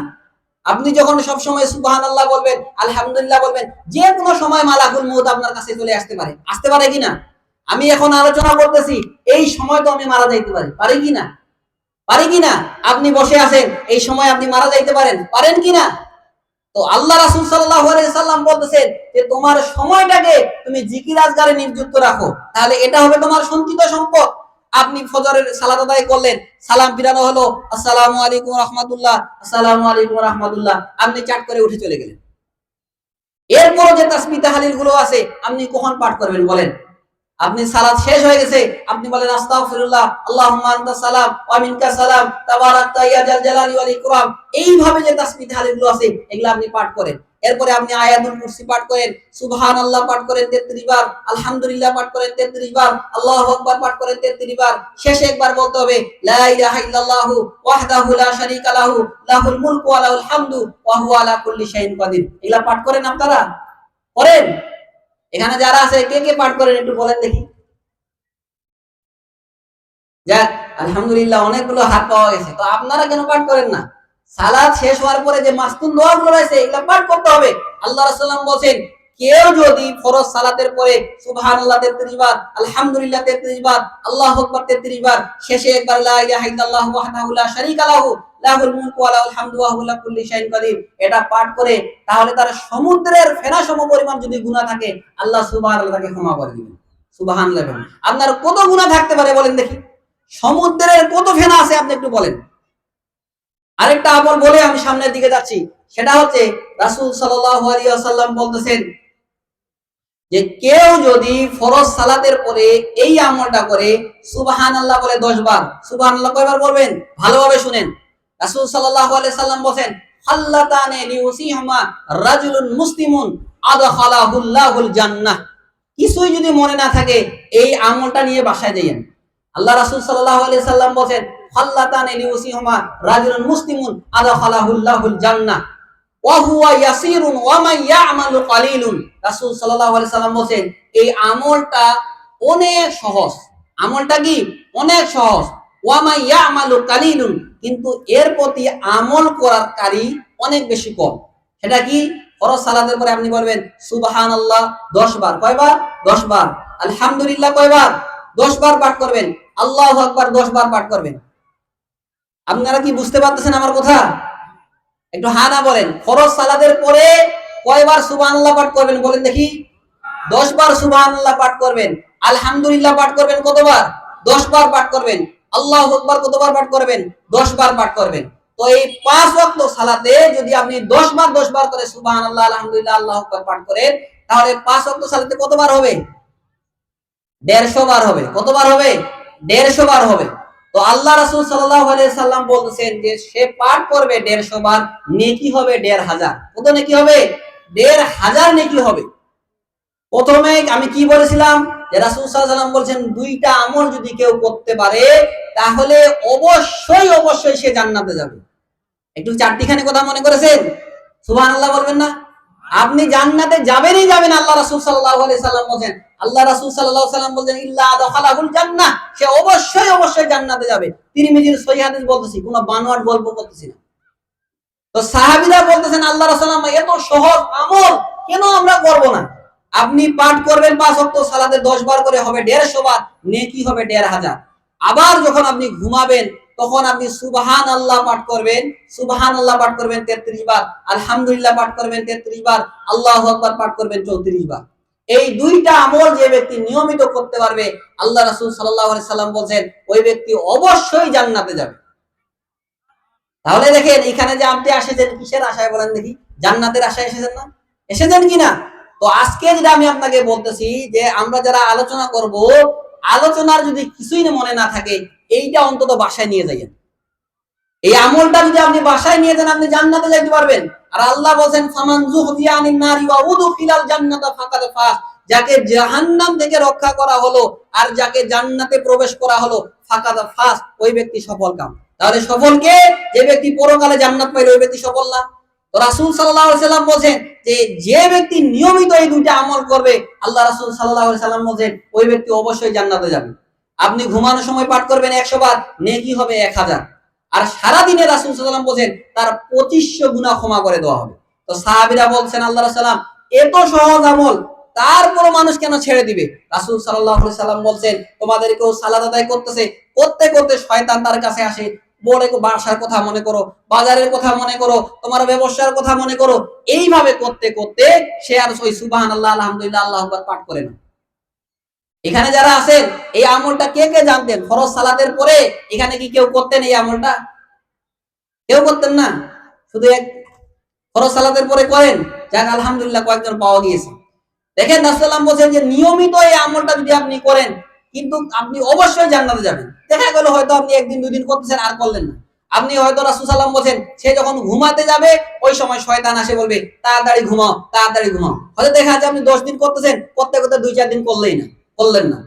আপনি যখন সব সময় সুবহানাল্লাহ বলবেন, আলহামদুলিল্লাহ বলবেন, যে কোনো সময় মালাকুল মউত আপনার কাছে চলে আসতে পারে কিনা? আমি এখন আলোচনা করতেছি, এই সময় তো আমি মারা যাইতে পারি কিনা? পারি কিনা? আপনি বসে আছেন, এই সময় আপনি মারা যাইতে পারেন কিনা? তো আল্লাহ রাসূল সাল্লাল্লাহু আলাইহি সাল্লাম বলতেছেন যে তোমার সময়টাকে তুমি জিকির আজগারে নিযুক্ত রাখো, তাহলে এটা হবে তোমার সঞ্চিত সম্পদ। আপনি ফজরের সালাত আদায় করলেন, সালাম ফিরানো হলো, আসসালামু আলাইকুম ওয়া রাহমাতুল্লাহ, আসসালামু আলাইকুম ওয়া রাহমাতুল্লাহ, আপনি চাট করে উঠে চলে গেলেন। এরপর যে তাসবিহ তাহলিল গুলো আছে আপনি কখন পাঠ করবেন বলেন? আপনি সালাত শেষ হয়ে গেছে, আপনি বলেন আস্তাগফিরুল্লাহ, আল্লাহুম্মা আনতাস সালাম ওয়া মিনকাস সালাম, তাবারাকতা ইয়া জাল জালালি ওয়াল ইকরাম, এইভাবে যে তাসবিহ তাহলিলগুলো আছে এগুলো আপনি পাঠ করেন। এরপরে আপনি আয়াতুল কুরসি পাঠ করেন, সুবহানাল্লাহ পাঠ করেন 33 বার, আলহামদুলিল্লাহ পাঠ করেন 33 বার, আল্লাহু আকবার পাঠ করেন 33 বার। শেষে একবার বলতে হবে লা ইলাহা ইল্লাল্লাহু ওয়াহদাহু লা শারীকা লাহু লাহুল মুলকু ওয়া লাহুল হামদু ওয়া হুয়া আলা কুল্লি শাইইন কাদির। এগুলা পাঠ করেন আপনারা? করেন? এখানে যারা আছে কে কে পাঠ করেন একটু বলেন দেখি। যাক, আলহামদুলিল্লাহ অনেকগুলো হাত পাওয়া গেছে। তো আপনারা কেন পাঠ করেন না? সালাত শেষ হওয়ার পরে যে মাসতুন দোয়াগুলো রয়েছে এগুলো পাঠ করতে হবে। আল্লাহ রাসূলুল্লাহ বলেন, কেউ যদি ফরজ সালাতের পরে সুবহানাল্লাহ 33 বার, আলহামদুলিল্লাহ 33 বার, আল্লাহু আকবার 33 বার, শেষে একবার লা ইলাহা ইল্লাল্লাহু ওয়াহদাহু লা শারীকা লাহু লাহুল মুলকু ওয়া লাহুল হামদু ওয়া হুয়া আলা কুল্লি শাইইন কাদির, এটা পাঠ করে তাহলে তার সমুদ্রের ফেনা সমপরিমাণ যদি গুনাহ থাকে আল্লাহ সুবহানাল্লাহ তাকে ক্ষমা করে দিবেন। সুবহানাল্লাহ। আপনার কত গুনাহ থাকতে পারে বলেন দেখি? সমুদ্রের কত ফেনা আছে আপনি একটু বলেন। আরেকটা আমল বলে আমি সামনের দিকে যাচ্ছি, সেটা হচ্ছে রাসূল সাল্লাল্লাহু আলাইহি ওয়াসাল্লাম বলতেছেন যে কেউ যদি ফরজ সালাতের পরে এই আমলটা করে, সুবহানাল্লাহ বলে 10 বার। সুবহানাল্লাহ কয়বার বলবেন? ভালোভাবে শুনেন। রাসূল সাল্লাল্লাহু আলাইহি সাল্লাম বলেন, হাল্লাতানে লিউসিহুমা রাজুলুন মুসলিমুন আদখালাহুল্লাহুল জান্নাহ। কিছুই যদি মনে না থাকে এই আমলটা নিয়ে বাসায় যাইয়েন। আল্লাহ রাসূল সাল্লাল্লাহু আলাইহি সাল্লাম বলেন, হাল্লাতানে লিউসিহুমা রাজুলুন মুসলিমুন আদখালাহুল্লাহুল জান্নাহ ওয়া হুয়া ইয়াসিরুন ওয়া মান ইয়ামালু কালিলুন। রাসূল সাল্লাল্লাহু আলাইহি সাল্লাম বলেন এই আমলটা অনেক সহজ। আমলটা কি? অনেক সহজ। ওয়া মান ইয়ামালু কালিলুন, কিন্তু এর প্রতি আমল করার কারী অনেক বেশি কম। সেটা কি? ফরজ সালাতের পরে আপনি বলবেন সুবহানাল্লাহ 10 বার। কয়বার? 10 বার। আলহামদুলিল্লাহ কয়বার? 10 বার পাঠ করবেন। আল্লাহু আকবার 10 বার পাঠ করবেন। আপনারা কি বুঝতে পারতেছেন আমার কথা? একটু হা না বলেন। ফরজ সালাতের পরে কয়বার সুবহানাল্লাহ পাঠ করবেন বলেন দেখি? 10 বার সুবহানাল্লাহ পাঠ করবেন। আলহামদুলিল্লাহ পাঠ করবেন কতবার? 10 বার পাঠ করবেন। আল্লাহু আকবার কতবার পাঠ করবেন? 10 বার পাঠ করবেন। তো এই 5 ওয়াক্ত সালাতে যদি আপনি 10 বার করে সুবহানাল্লাহ, আলহামদুলিল্লাহ, আল্লাহু আকবার পাঠ করেন, তাহলে 5 ওয়াক্ত সালাতে কতবার হবে? 150 বার হবে। কতবার হবে? 150 বার হবে। তো আল্লাহ রাসূল সাল্লাল্লাহু আলাইহি সাল্লাম বলতেছেন যে সে পাঠ করবে 150 বার, নেকি হবে 1500। কত নেকি হবে? 1500 নেকি হবে। প্রথমে আমি কি বলেছিলাম যে রাসূল সাল্লাল্লাহু আলাইহি সাল্লাম বলেছেন দুইটা আমল যদি কেউ করতে পারে তাহলে অবশ্যই সে জান্নাতে যাবে। একটু চারটিখানি কথা মনে করেছেন? সুবহানাল্লাহ বলবেন না? আপনি জান্নাতে যাবেনই যাবেন। আল্লাহ রাসূল সাল্লাল্লাহু আলাইহি সাল্লাম বলেন, আল্লাহ রাসূল সাল্লাল্লাহু আলাইহি সাল্লাম বলেন ইল্লা দাখালাহুল জান্নাহ, সে অবশ্যই জান্নাতে যাবে। তিরমিজির সহিহ হাদিস বলতেছি, কোনো বানোয়াট গল্প করতেছি না। তো সাহাবীরা বলতেছেন আল্লাহ রাসূল এত সহজ আমল কেন আমরা করব না? আপনি পাঠ করবেন 5 ওয়াক্ত সালাতে 10 বার করে হবে 150 বার, নেকি হবে 1500। আবার যখন আপনি ঘুমাবেন তখন আপনি সুবহানাল্লাহ পাঠ করবেন, সুবহানাল্লাহ পাঠ করবেন 33 বার, আলহামদুলিল্লাহ পাঠ করবেন 33 বার, আল্লাহু আকবার পাঠ করবেন 34 বার। এই দুইটা আমল যে ব্যক্তি নিয়মিত করতে পারবে, আল্লাহ রাসূল সাল্লাল্লাহু আলাইহি সাল্লাম বলেন ওই ব্যক্তি অবশ্যই জান্নাতে যাবে। তাহলে দেখেন এখানে যে আপনি এসেছেন কিসের আশায় বলেন দেখি? জান্নাতের আশায় এসেছেন না? এসেছেন কিনা? তো আজকে যেটা আমি আপনাকে বলতেছি যে আমরা যারা আলোচনা করব, আলোচনার যদি কিছুই মনে না থাকে এইটা অন্তত বাসায় নিয়ে যাইয়েন। এই আমলটা যদি আপনি বাসায় নিয়ে যান আপনি জান্নাতে যাইতে পারবেন। আর আল্লাহ বলেন ফামান যুহদিয়া আনিন নারি ওয়া উদখিলাল জান্নাতা ফাকাদ ফাজ, যাকে জাহান্নাম থেকে রক্ষা করা হলো আর যাকে জান্নাতে প্রবেশ করা হলো ফাকাদ ফাজ, ওই ব্যক্তি সফল কাম। তাহলে সফল কে? যে ব্যক্তি পরকালে জান্নাত পাইলো ওই ব্যক্তি সফল না? তো রাসূল সাল্লাল্লাহু আলাইহি সাল্লাম বলেন যে যে ব্যক্তি নিয়মিত এই দুইটা আমল করবে, আল্লাহ রাসূল সাল্লাল্লাহু আলাইহি সাল্লাম বলেন ওই ব্যক্তি অবশ্যই জান্নাতে যাবে। আপনি ঘুমানোর সময় পাঠ করবেন 100 বার, নেকি হবে 1000। আর সারা দিনে রাসূল সাল্লাল্লাহু আলাইহি সাল্লাম বলেন তার 2500 গুনাহ ক্ষমা করে দেওয়া হবে। তো সাহাবীরা বলছেন আল্লাহ রাসূল সাল্লাম এত সহজ আমল তারপর মানুষ কেন ছেড়ে দিবে? রাসূল সাল্লাল্লাহু আলাইহি সাল্লাম বলছেন তোমাদেরকেও সালাত আদায় করতেছে, করতে করতে শয়তান তার কাছে আসে, বলে বাসার কথা মনে করো, বাজারের কথা মনে করো, তোমার ব্যবসার কথা মনে করো। এইভাবে করতে করতে সে আর ওই সুবহানাল্লাহ আলহামদুলিল্লাহ আল্লাহু আকবার পাঠ করে না। এখানে যারা আছেন এই আমলটা কে কে জানতেন? ফরজ সালাতের পরে এখানে কি কেউ করতেন এই আমলটা? কেউ করতেন না, শুধু এক ফরজ সালাতের পরে করেন। যাক আলহামদুলিল্লাহ কয়েকজন পাওয়া গিয়েছে। দেখেন রাসূলুল্লাহ বলেন যে নিয়মিত এই আমলটা যদি আপনি করেন কিন্তু আপনি অবশ্যই জান্নাতে যাবেন। দেখা গেল হয়তো আপনি একদিন দুই দিন করতেছেন আর করলেন না, আপনি হয়তো রাসূল সাল্লাল্লাহু আলাইহি ওয়াসাল্লাম বলেন সে যখন ঘুমাতে যাবে ওই সময় শয়তান আসে বলবে তাড়াতাড়ি ঘুমাও তাড়াতাড়ি ঘুমাও। হয়তো দেখা যাচ্ছে আপনি 10 দিন করতেছেন, করতে করতে 2-4 দিন করলেন না।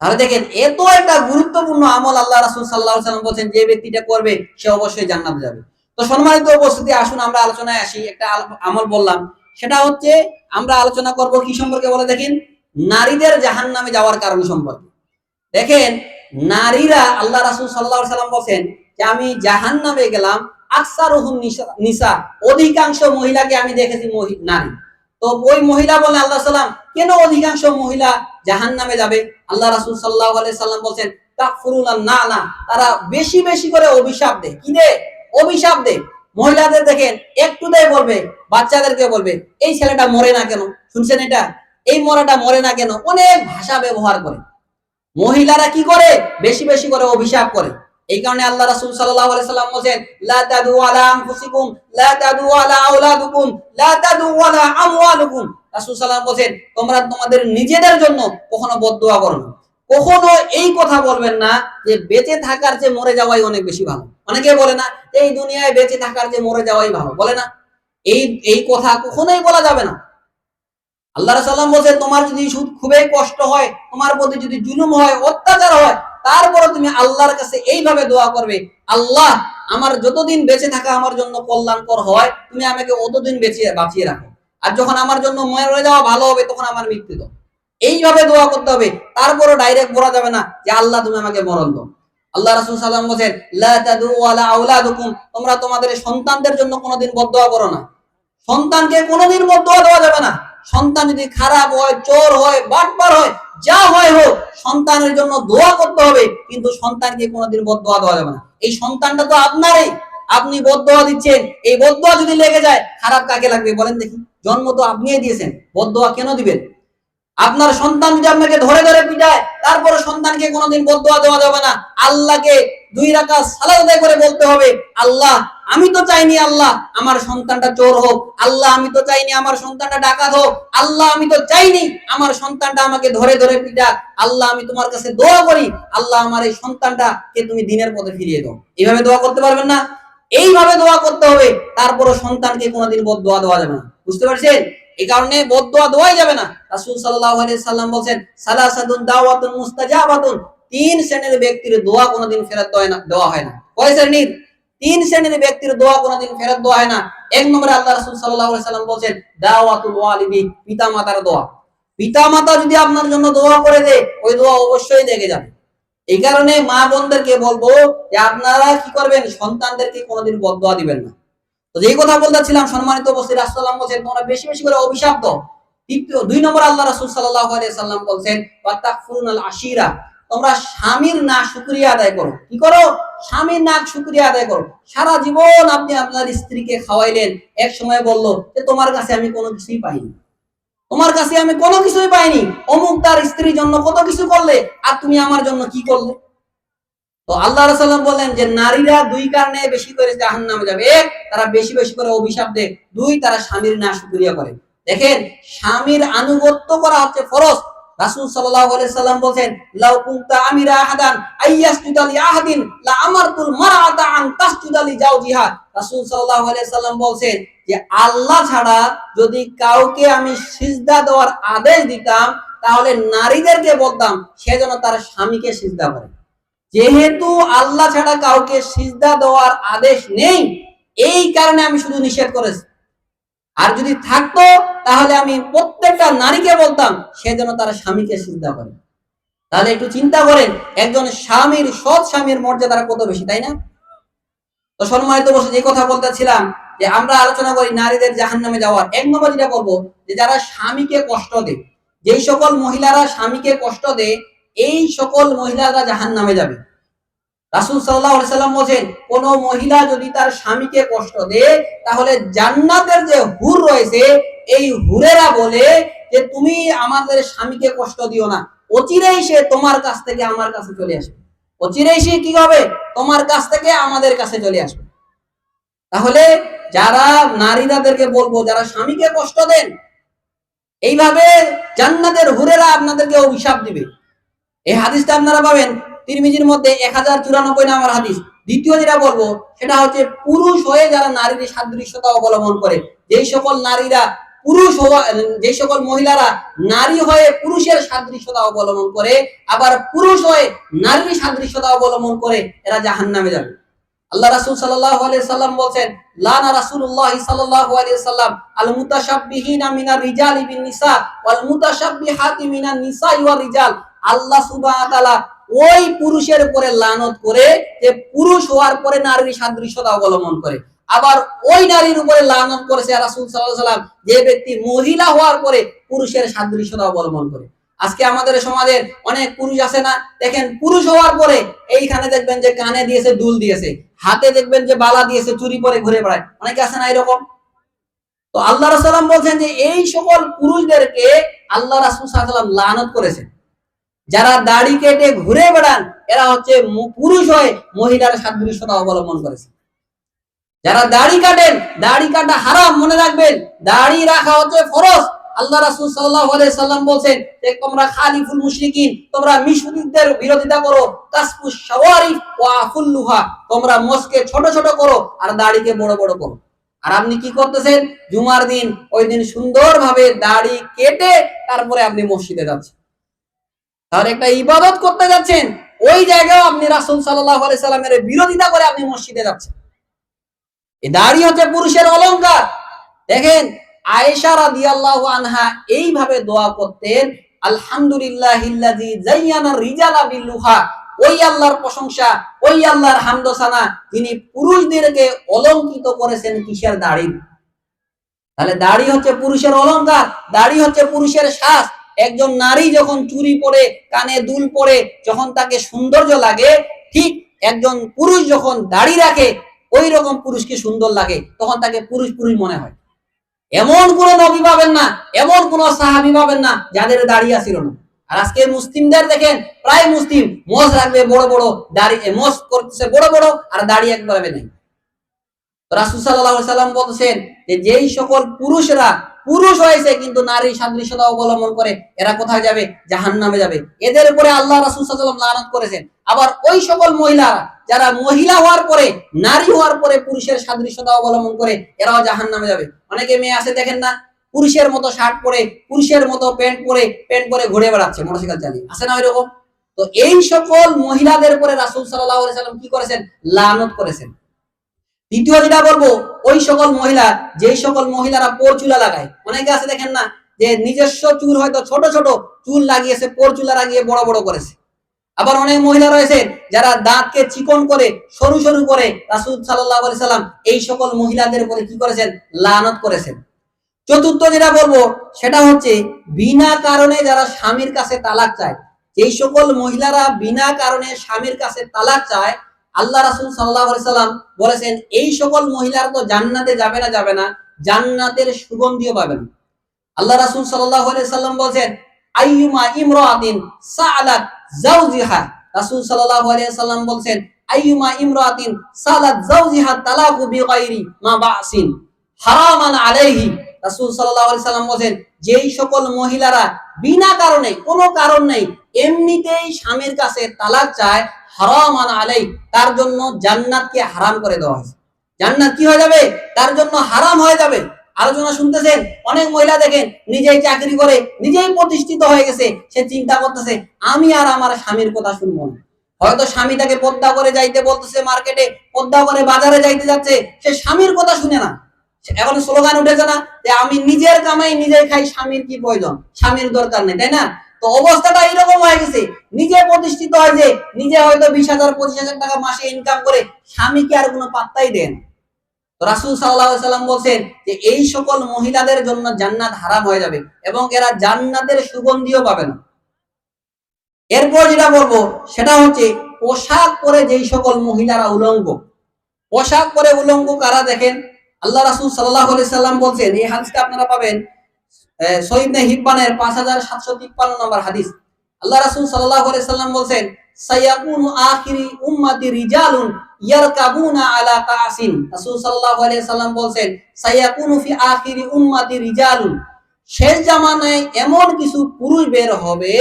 তাহলে দেখেন এত একটা গুরুত্বপূর্ণ আমল আল্লাহ রাসূল সাল্লাল্লাহু আলাইহি ওয়াসাল্লাম বলেন যে ব্যক্তিটা করবে সে অবশ্যই জান্নাতে যাবে। তো সম্মানিত উপস্থিতি, আসুন আমরা আলোচনায় আসি। একটা আমল বললাম, সেটা হচ্ছে আমরা আলোচনা করব কি সম্পর্কে বলে দেখেন, নারীদের জাহান্নামে যাওয়ার কারণ সম্পর্কে। দেখেন নারীরা, আল্লাহ রাসূল সাল্লাল্লাহু আলাইহি ওয়াসাল্লাম বলেন যে আমি জাহান্নামে গেলাম আকসারুহুম নিসা, অধিকাংশ মহিলাকে আমি দেখেছি নারী। তো ওই মহিলা বলে আল্লাহ সাল্লাম কেন অধিকাংশ মহিলা জাহান্নামে যাবে? আল্লাহ রাসূল সাল্লাল্লাহু আলাইহি সাল্লাম বলেন তাকফুরুনান নানা, তারা বেশি বেশি করে অভিশাপ দেয়। কি দেয়? অভিশাপ দেয়। মহিলাদের দেখেন একটু দেয় বলবে, বাচ্চাদেরকে বলবে এই ছেলেটা মরে না কেন, শুনছেন এটা, এই মরাটা মরে না কেন, অনেক ভাষা ব্যবহার করে। মহিলারা কি করে? বেশি বেশি করে অভিশাপ করে। এই কারণে আল্লাহ রাসূল সাল্লাল্লাহু আলাইহি সাল্লাম বলেন লা তাদু আলা আনফুসিকুম লা তাদু আলা আওলাদুকুম লা তাদু আলা আমওয়ালুকুম। রাসূল সাল্লাল্লাহু আলাইহি বলেন তোমরা তোমাদের নিজেদের জন্য কখনো বদদুয়া করো না। কখনো এই কথা বলবেন না যে বেঁচে থাকার চেয়ে মরে যাওয়াই অনেক বেশি ভালো। অনেকে বলে না এই দুনিয়ায় বেঁচে থাকার চেয়ে মরে যাওয়াই ভালো, বলে না? এই কথা কখনোই বলা যাবে না। আল্লাহ রাসূল বলেন তোমার যদি খুবই কষ্ট হয়, তোমার প্রতি যদি জুলুম হয়, অত্যাচার হয়, তারপরে তুমি আল্লাহর কাছে এইভাবে দোয়া করবে, আল্লাহ আমার যতদিন বেঁচে থাকা আমার জন্য কল্যাণকর হয় তুমি আমাকে অতদিন বাঁচিয়ে রাখো, আর যখন আমার জন্য মরে যাওয়া ভালো হবে তখন আমার মৃত্যু দাও। এইভাবে দোয়া করতে হবে। তারপরে ডাইরেক্ট বলা যাবে না যে আল্লাহ তুমি আমাকে মরণ দাও। আল্লাহ রাসূল সাল্লাল্লাহু আলাইহি ওয়াসাল্লাম বলেন লা তাদু আলা আওলাদুকুম, তোমরা তোমাদের সন্তানদের জন্য কোনোদিন বদদোয়া করো না। সন্তানকে কোনোদিন বদদোয়া দেওয়া যাবে না। সন্তান যদি খারাপ হয়, চোর হয়, বাটপার হয়, যা হয় হোক, সন্তানের জন্য দোয়া করতে হবে, কিন্তু সন্তানকে কোনোদিন বদদোয়া দেওয়া যাবে না। এই সন্তানটা তো আপনারই, আপনি বদদোয়া দিচ্ছেন, এই বদদোয়া যদি লেগে যায় খারাপ কাকে লাগবে বলেন দেখি? জন্ম তো আপনিই দিয়েছেন, বদদোয়া কেন দিবেন? আপনার সন্তান যদি আপনাকে ধরে ধরে পিটায় তারপরে সন্তানকে কোনোদিন বদদোয়া দেওয়া যাবে না। আল্লাহকে 2 রাকাত সালাত আদায় করে বলতে হবে আল্লাহ আমি তো চাইনি আল্লাহ আমার সন্তানটা চোর হোক, আল্লাহ আমি তো চাইনি আমার সন্তানটা ডাকাত হোক, আল্লাহ আমি তো চাইনি আমার সন্তানটা আমাকে ধরে ধরে পিটাক, আল্লাহ আমি তোমার কাছে দোয়া করি আল্লাহ আমার এই সন্তানটাকে তুমি দ্বীনের পথে ফিরিয়ে দাও। এইভাবে দোয়া করতে পারবেন না? এইভাবে দোয়া করতে হবে, তারপরে সন্তানকে কোনোদিন বদদোয়া দেওয়া যাবে না। বুঝতে পারছেন? এই কারণে বদদোয়া দেওয়াই যাবে না। রাসূল সাল্লাল্লাহু আলাইহি সাল্লাম বলেন সালাসাতুন দাওয়াতুন মুস্তাজাবাতুন, 3 শ্রেণীর ব্যক্তির দোয়া কোনোদিন ফেরত দেওয়া হয় না। কয় শ্রেণীর? 3 শ্রেণীর ব্যক্তির দোয়া কোনোদিন ফেরত দেওয়া হয় না। এক নম্বরে আল্লাহ রাসূল সাল্লাল্লাহু আলাইহি সাল্লাম বলেন দাওয়াতুল ওয়ালিদি, পিতামাতার দোয়া। পিতামাতা যদি আপনার জন্য দোয়া করে দেয় ওই দোয়া অবশ্যই দেখে যাবে। এই কারণে মা বোনদেরকে বলবো যে আপনারা কি করবেন, সন্তানদেরকে কোনোদিন বদদোয়া দিবেন না। তো যেই কথা বলতেছিলাম সম্মানিত উপস্থিতি, রাসূল সাল্লাল্লাহু আলাইহি ওয়াসাল্লাম বলেন তোমরা বেশি বেশি করে অভিশাপ দাও। 2 নম্বর আল্লাহ রাসূল সাল্লাল্লাহু আলাইহি সাল্লাম বলেন ওয়াতাকফুরুনাল আশিরা, তোমরা স্বামীর না শুকরিয়া আদায় করো। কি করো? স্বামীর না শুকরিয়া আদায় করো। সারা জীবন আপনি আপনার স্ত্রীকে খাওয়াইলেন, এক সময় বললো যে তোমার কাছে আমি কোনো কিছুই পাইনি, তোমার কাছে আমি কোনো কিছুই পাইনি, অমুক তার স্ত্রীর জন্য কত কিছু করলে, আর তুমি আমার জন্য কি করলে? তো আল্লাহ রাসূল বলেন যে নারীরা দুই কারণে বেশি করে জাহান্নামে যাবে। এক, তারা বেশি বেশি করে অভিশাপ দেয়। দুই, তারা স্বামীর নাশকরিয়া করে। দেখেন, স্বামীর আনুগত্য করা হচ্ছে ফরজ। রাসূল সাল্লাল্লাহু আলাইহি সাল্লাম বলেন, লাউ কুনতা আমিরা আহাদান আইয়াসজুদা লি আহাদিন লা আমারতুল মারআতা আন তাসজুদা লি জাওজিহা। রাসূল সাল্লাল্লাহু আলাইহি সাল্লাম বলেন যে আল্লাহ ছাড়া যদি কাউকে আমি সিজদা দেওয়ার আদেশ দিতাম, তাহলে নারীদেরকে বলতাম সে যেন তার স্বামীকে সিজদা করে। যেহেতু আল্লাহ ছাড়া কাউকে সিজদা দেওয়ার আদেশ নেই, এই কারণে আমি শুধু নিষেধ করেছি। আর যদি থাকতো তাহলে আমি প্রত্যেকটা নারীকে বলতাম সে যেন তার স্বামীকে সিজদা করে। তাহলে একটু চিন্তা করেন, একজন স্বামীর, সৎ স্বামীর মর্যাদা কত বেশি, তাই না? তো সম্মানিত বসে যে কথা বলতেছিলাম, যে আমরা আলোচনা করি নারীদের জাহান্নামে যাওয়ার। এক নম্বর যেটা বলবো, যে যারা স্বামীকে কষ্ট দেয়, যেই সকল মহিলারা স্বামীকে কষ্ট দেয়, এই সকল মহিলারা জাহান্নামে যাবে। রাসূল সাল্লাল্লাহু আলাইহি সাল্লাম বলেন, কোন মহিলা যদি তার স্বামীকে কষ্ট দেয়, তাহলে জান্নাতের যে হুর রয়েছে, এই হুরেরা বলে যে তুমি আমাদের স্বামীকে কষ্ট দিও না, অচিরেই সে তোমার কাছ থেকে আমার কাছে চলে আসবে। অচিরেই সে কি হবে? তোমার কাছ থেকে আমাদের কাছে চলে আসবে। তাহলে যারা নারীদেরকে বলবো, যারা স্বামীকে কষ্ট দেন, এইভাবে জান্নাতের হুরেরা আপনাদেরকে অভিশাপ দিবে। এই হাদিসটা আপনারা পাবেন তিরমিজির মধ্যে 1094 নম্বর হাদিস। দ্বিতীয় যেটা বলবো সেটা হচ্ছে, পুরুষ হয়ে যারা নারীর সাদৃশ্যতা অবলম্বন করে, যেই সকল নারীরা পুরুষ হওয়া, যে সকল মহিলারা নারী হয়ে পুরুষের সাদৃশ্যতা অবলম্বন করে, আবার পুরুষ হয়ে নারীর সাদৃশ্যতা অবলম্বন করে, এরা জাহান্নামে যাবে। আল্লাহ রাসূল সাল্লাল্লাহু আলাইহি সাল্লাম বলেন, লানা রাসূলুল্লাহ সাল্লাল্লাহু আলাইহি সাল্লাম আল মুতাশাব্বিহিনা মিনার রিজালি বিন নিসা ওয়াল মুতাশাব্বিহাতি মিনান নিসাই ওয়ার রিজাল। আল্লাহ সুবহানাহু ওয়া তাআলা ওই পুরুষের উপরে লানত করে যে পুরুষ হওয়ার পরে নারীর সাদৃশ্যতা অবলম্বন করে। আবার ওই নারীর উপরে লানত করেছে রাসূল সাল্লাল্লাহু আলাইহি সাল্লাম যে ব্যক্তি মহিলা হওয়ার পরে পুরুষের সাদৃশ্যতা অবলম্বন করে। আজকে আমাদের সমাজের অনেক পুরুষ আছে না, দেখেন পুরুষ হওয়ার পরে এইখানে দেখবেন যে কানে দিয়েছে দুল দিয়েছে, হাতে দেখবেন যে বালা দিয়েছে, চুরি পরে ঘুরে বেড়ায়, অনেকে আছে না এরকম। তো আল্লাহ রাসূল সাল্লাল্লাহু আলাইহি ওয়াসাল্লাম বলছেন যে এই সকল পুরুষদেরকে আল্লাহ রাসূল সাল্লাল্লাহু আলাইহি ওয়াসাল্লাম লানত করেছেন। যারা দাড়ি কেটে ঘুরে বেড়ান, এরা হচ্ছে পুরুষ হয়ে মহিলার সাদৃশ্যতা অবলম্বন করেছে। যারা দাড়ি কাটেন, দাড়ি কাটা হারাম, মনে রাখবেন, দাড়ি রাখা হচ্ছে ফরজ। আল্লাহ রাসূল সাল্লাল্লাহু আলাইহি সাল্লাম বলেন যে তোমরা খালিফুল মুশরিকিন, তোমরা মুশরিকদের বিরোধিতা করো, কাসফুশ শাওয়ারিফ ওয়া আফুল্লুহা, তোমরা মোছকে ছোট ছোট করো আর দাড়িকে বড় বড় করো। আর আপনি কি করতেছেন? জুমার দিন ওই দিন সুন্দরভাবে দাড়ি কেটে তারপরে আপনি মসজিদে যাচ্ছেন। তাহলে একটা ইবাদত করতে যাচ্ছেন, ওই জায়গায় আপনি রাসূল সাল্লাল্লাহু আলাইহি সাল্লামের বিরোধিতা করে আপনি মসজিদে যাচ্ছেন। এই দাড়ি হচ্ছে পুরুষের অলংকার। দেখেন, আয়েশা রাদিয়াল্লাহু আনহা এইভাবে দোয়া করতেন, আলহামদুলিল্লাহিল্লাযী যায়্যানা রিজালা বিল্লুহা। ওই আল্লাহর প্রশংসা, ওই আল্লাহর হামদ সানা, যিনি পুরুষদেরকে অলংকৃত করেছেন কিসের? দাড়ি। তাহলে দাড়ি হচ্ছে পুরুষের অলংকার, দাড়ি হচ্ছে পুরুষের সাজ। একজন নারী যখন চুরি পরে, কানে দুল পরে, যখন তাকে সৌন্দর্য লাগে, ঠিক একজন পুরুষ যখন দাড়ি রাখে, ওই রকম পুরুষকে সুন্দর লাগে, তখন তাকে পুরুষ পুরুষ মনে হয়। এমন কোন নবী পাবেন না, এমন কোন সাহাবী পাবেন না যাদের দাড়ি ছিল না। আর আজকে মুসলিমদের দেখেন, প্রায় মুসলিম মোজ রাখবে বড় বড়, দাড়ি মোজ করতেছে বড় বড়, আর দাড়ি একবারে নেই। রাসূল সাল্লাল্লাহু আলাইহি সাল্লাম বলেছেন যে যেই সকল পুরুষরা পুরুষ হয়েছে কিন্তু নারী সাদৃশ্যতা অবলম্বন করে, এরা কোথায় যাবে? জাহান্নামে যাবে। এদের উপরে আল্লাহ রাসূল সাল্লাল্লাহু আলাইহি ওয়াসাল্লাম লানত করেছেন। আবার ওই সকল মহিলা যারা মহিলা হওয়ার পরে, নারী হওয়ার পরে পুরুষের সাদৃশ্যতা অবলম্বন করে, এরাও জাহান্নামে যাবে। অনেকে মেয়ে আছে দেখেন না, পুরুষের মতো শার্ট পরে, পুরুষের মতো প্যান্ট পরে ঘুরে বেড়াচ্ছে মোটরসাইকেল চালিয়ে, আছে না এরকম? তো এই সকল মহিলাদের উপরে রাসূল সাল্লাল্লাহু আলাইহি ওয়াসাল্লাম কি করেছেন? লানত করেছেন। দ্বিতীয় যেটা বলবো, ওই সকল মহিলা, যেই সকল মহিলারা পরচুলা লাগায়, অনেকে আছে দেখেন না, যে নিজস্ব চুল হয়তো ছোট ছোট চুল লাগিয়েছে, পরচুলা লাগিয়ে বড় বড় করেছে। আবার অনেক মহিলা রয়েছে যারা দাঁতকে চিকন করে, সরু সরু করে। রাসূল সাল্লাল্লাহু আলাইহি সাল্লাম এই সকল মহিলাদের উপরে কি করেছেন? লানত করেছেন। চতুর্থ যেটা বলবো সেটা হচ্ছে, বিনা কারণে যারা স্বামীর কাছে তালাক চায়, যেই সকল মহিলারা বিনা কারণে স্বামীর কাছে তালাক চায়, আল্লাহ রাসূল সাল্লাল্লাহু আলাইহি সাল্লাম বলেছেন এই সকল মহিলারা তো জান্নাতে যাবে না, জান্নাতের সুগন্ধিও পাবে না। আল্লাহ রাসূল সাল্লাল্লাহু আলাইহি সাল্লাম বলেছেন আইয়ুমা ইমরাতিন সাআলাত যাওজিহা, রাসূল সাল্লাল্লাহু আলাইহি সাল্লাম বলেছেন আইয়ুমা ইমরাতিন সালাত যাওজিহা তালাকু বিগাইরি মা বাসিন হারামান আলাইহি, রাসূল সাল্লাল্লাহু আলাইহি সাল্লাম বলেছেন যেই সকল মহিলারা বিনা কারণে, কোনো কারণ নেই, এমনিতেই স্বামীর কাছে তালাক চায়, হারামান আলাই, তার জন্য জান্নাতকে হারাম করে দেওয়া হয়েছে। জান্নাত কি হয়ে যাবে? তার জন্য হারাম হয়ে যাবে। আলোচনা শুনতেছেন, অনেক মহিলা দেখেন নিজেই চাকরি করে, নিজেই প্রতিষ্ঠিত হয়ে গেছে, সে চিন্তা করতেছে আমি আর আমার স্বামীর কথা শুনবো না। হয়তো স্বামী তাকে পর্দা করে যাইতে বলতেছে, মার্কেটে পর্দা করে বাজারে যাইতে যাচ্ছে, সে স্বামীর কথা শুনে না। এখন স্লোগান উঠেছে না যে আমি নিজের কামাই নিজেই খাই, স্বামীর কি প্রয়োজন, স্বামীর দরকার নেই, তাই না? তো অবস্থাটা এরকম হয়ে গেছে, নিজে প্রতিষ্ঠিত হয় যে নিজে হয়তো 20,000 25,000 টাকা মাসে ইনকাম করে, স্বামীকে আর কোনো পাত্তাই দেন। তো রাসূল সাল্লাল্লাহু আলাইহি সাল্লাম বলেন যে এই সকল মহিলাদের জন্য জান্নাত হারাম হয়ে যাবে এবং এরা জান্নাতের সুগন্ধিও পাবে না। এরপর যেটা বলবো সেটা হচ্ছে পোশাক পরে যেই সকল মহিলারা উলঙ্গ, পোশাক পরে উলঙ্গ কারা দেখেন, আল্লাহ রাসূল সাল্লাল্লাহু আলাইহি সাল্লাম বলেন, এই হাদিসটা আপনারা পাবেন সহিহ ইবনে হিব্বানের 5753 নম্বর হাদিস। আল্লাহ রাসূল সাল্লাল্লাহু আলাইহি সাল্লাম বলেন সায়াকুনু আখিরি উম্মতি রিজালুন ইয়ারকাবুনা আলা কাসিন, রাসূল সাল্লাল্লাহু আলাইহি সাল্লাম বলেন সায়াকুনু ফি আখিরি উম্মতি রিজালুন, শেষ জামানায় এমন কিছু পুরুষ বের হবে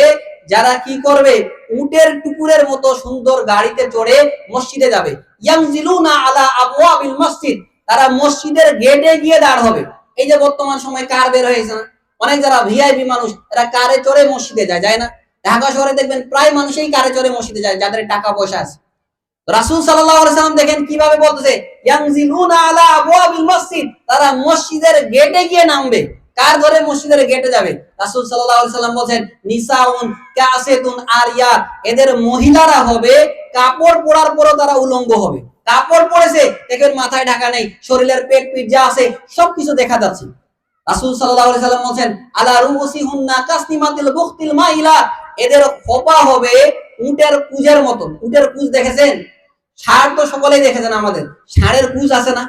যারা কি করবে, উটের টুকুরের মতো সুন্দর গাড়িতে চড়ে মসজিদে যাবে। ইয়ানজিলুনা আলা আবওয়াবিল মসজিদ, তারা মসজিদের গেটে গিয়ে দাঁড় হবে। এই যে বর্তমান সময় কার বের হয়েছে না, অনেক যারা ভিআইপি মানুষ এরা কারে চড়ে মসজিদে যায় না? ঢাকা শহরে দেখবেন প্রায় মানুষই কারে চড়ে মসজিদে যায়, যাদের টাকা পয়সা আছে। রাসূল সাল্লাল্লাহু আলাইহি সাল্লাম দেখেন কিভাবে বলতেছে ইয়ানজিলুনা আলা আবওয়াবিল মসজিদ, তারা মসজিদের গেটে গিয়ে নামবে। কার ধরে মসজিদের গেটে যাবে? রাসূল সাল্লাল্লাহু আলাইহি সাল্লাম বলেন নিসাউন কাসিতুন আরিয়া, এদের মহিলারা হবে কাপড় পরার পরও তারা উলঙ্গ হবে। কাপড় পরেছে, দেখেন মাথায় ঢাকা নেই, শরীরের পেট পিঠ যা আছে সবকিছু দেখা যাচ্ছে। রাসূল সাল্লাল্লাহু আলাইহি সাল্লাম বলেন আলা রুউসিহুন্না কাসনিমাতিল বুখতিল মাইলা, এদের খোপা হবে উটের কুজের মতো। উটের কুজ দেখেছেন? ষাঁড় তো সকলেই দেখেছেন, আমাদের ষাঁড়ের কুজ আছে না,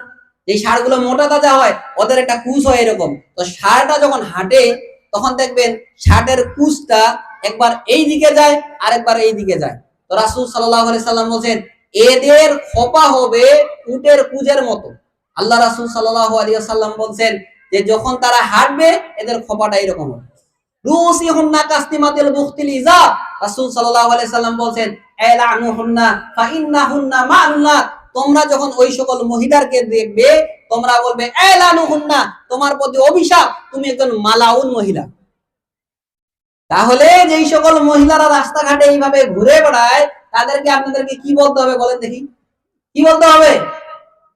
এই ষাঁড়গুলো মোটা তাজা হয়, ওদের একটা কুজ হয় এরকম। তো ষাঁড়টা যখন হাঁটে তখন দেখবেন ষাঁড়ের কুজটা একবার এই দিকে যায় আর একবার এই দিকে যায়। তো রাসূল সাল্লাল্লাহু আলাইহি সাল্লাম বলেন এদের খোপা হবে উটের কুজের মতো। আল্লাহ রাসূল সাল্লাল্লাহু আলাইহি সাল্লাম বলেন যে যখন তারা হাঁটবে এদের খোপাটা এরকম হবে। রুসিহুন্না কাসনিমাতিল বুখতিল ইজা, রাসূল সাল্লাল্লাহু আলাইহি সাল্লাম বলেন এলানুহুন্না ফা ইন্নাহুন্না মা'লুনাত, তোমরা যখন ওই সকল মহিলাকে দেখবে তোমরা বলবে এলানুহুন্না, তোমার প্রতি অভিশাপ, তুমি একজন মালাউন মহিলা। তাহলে যেই সকল মহিলারা রাস্তাঘাটে এইভাবে ঘুরে বেড়ায় তাদেরকে আপনাদেরকে কি বলতে হবে বলেন দেখি, কি বলতে হবে?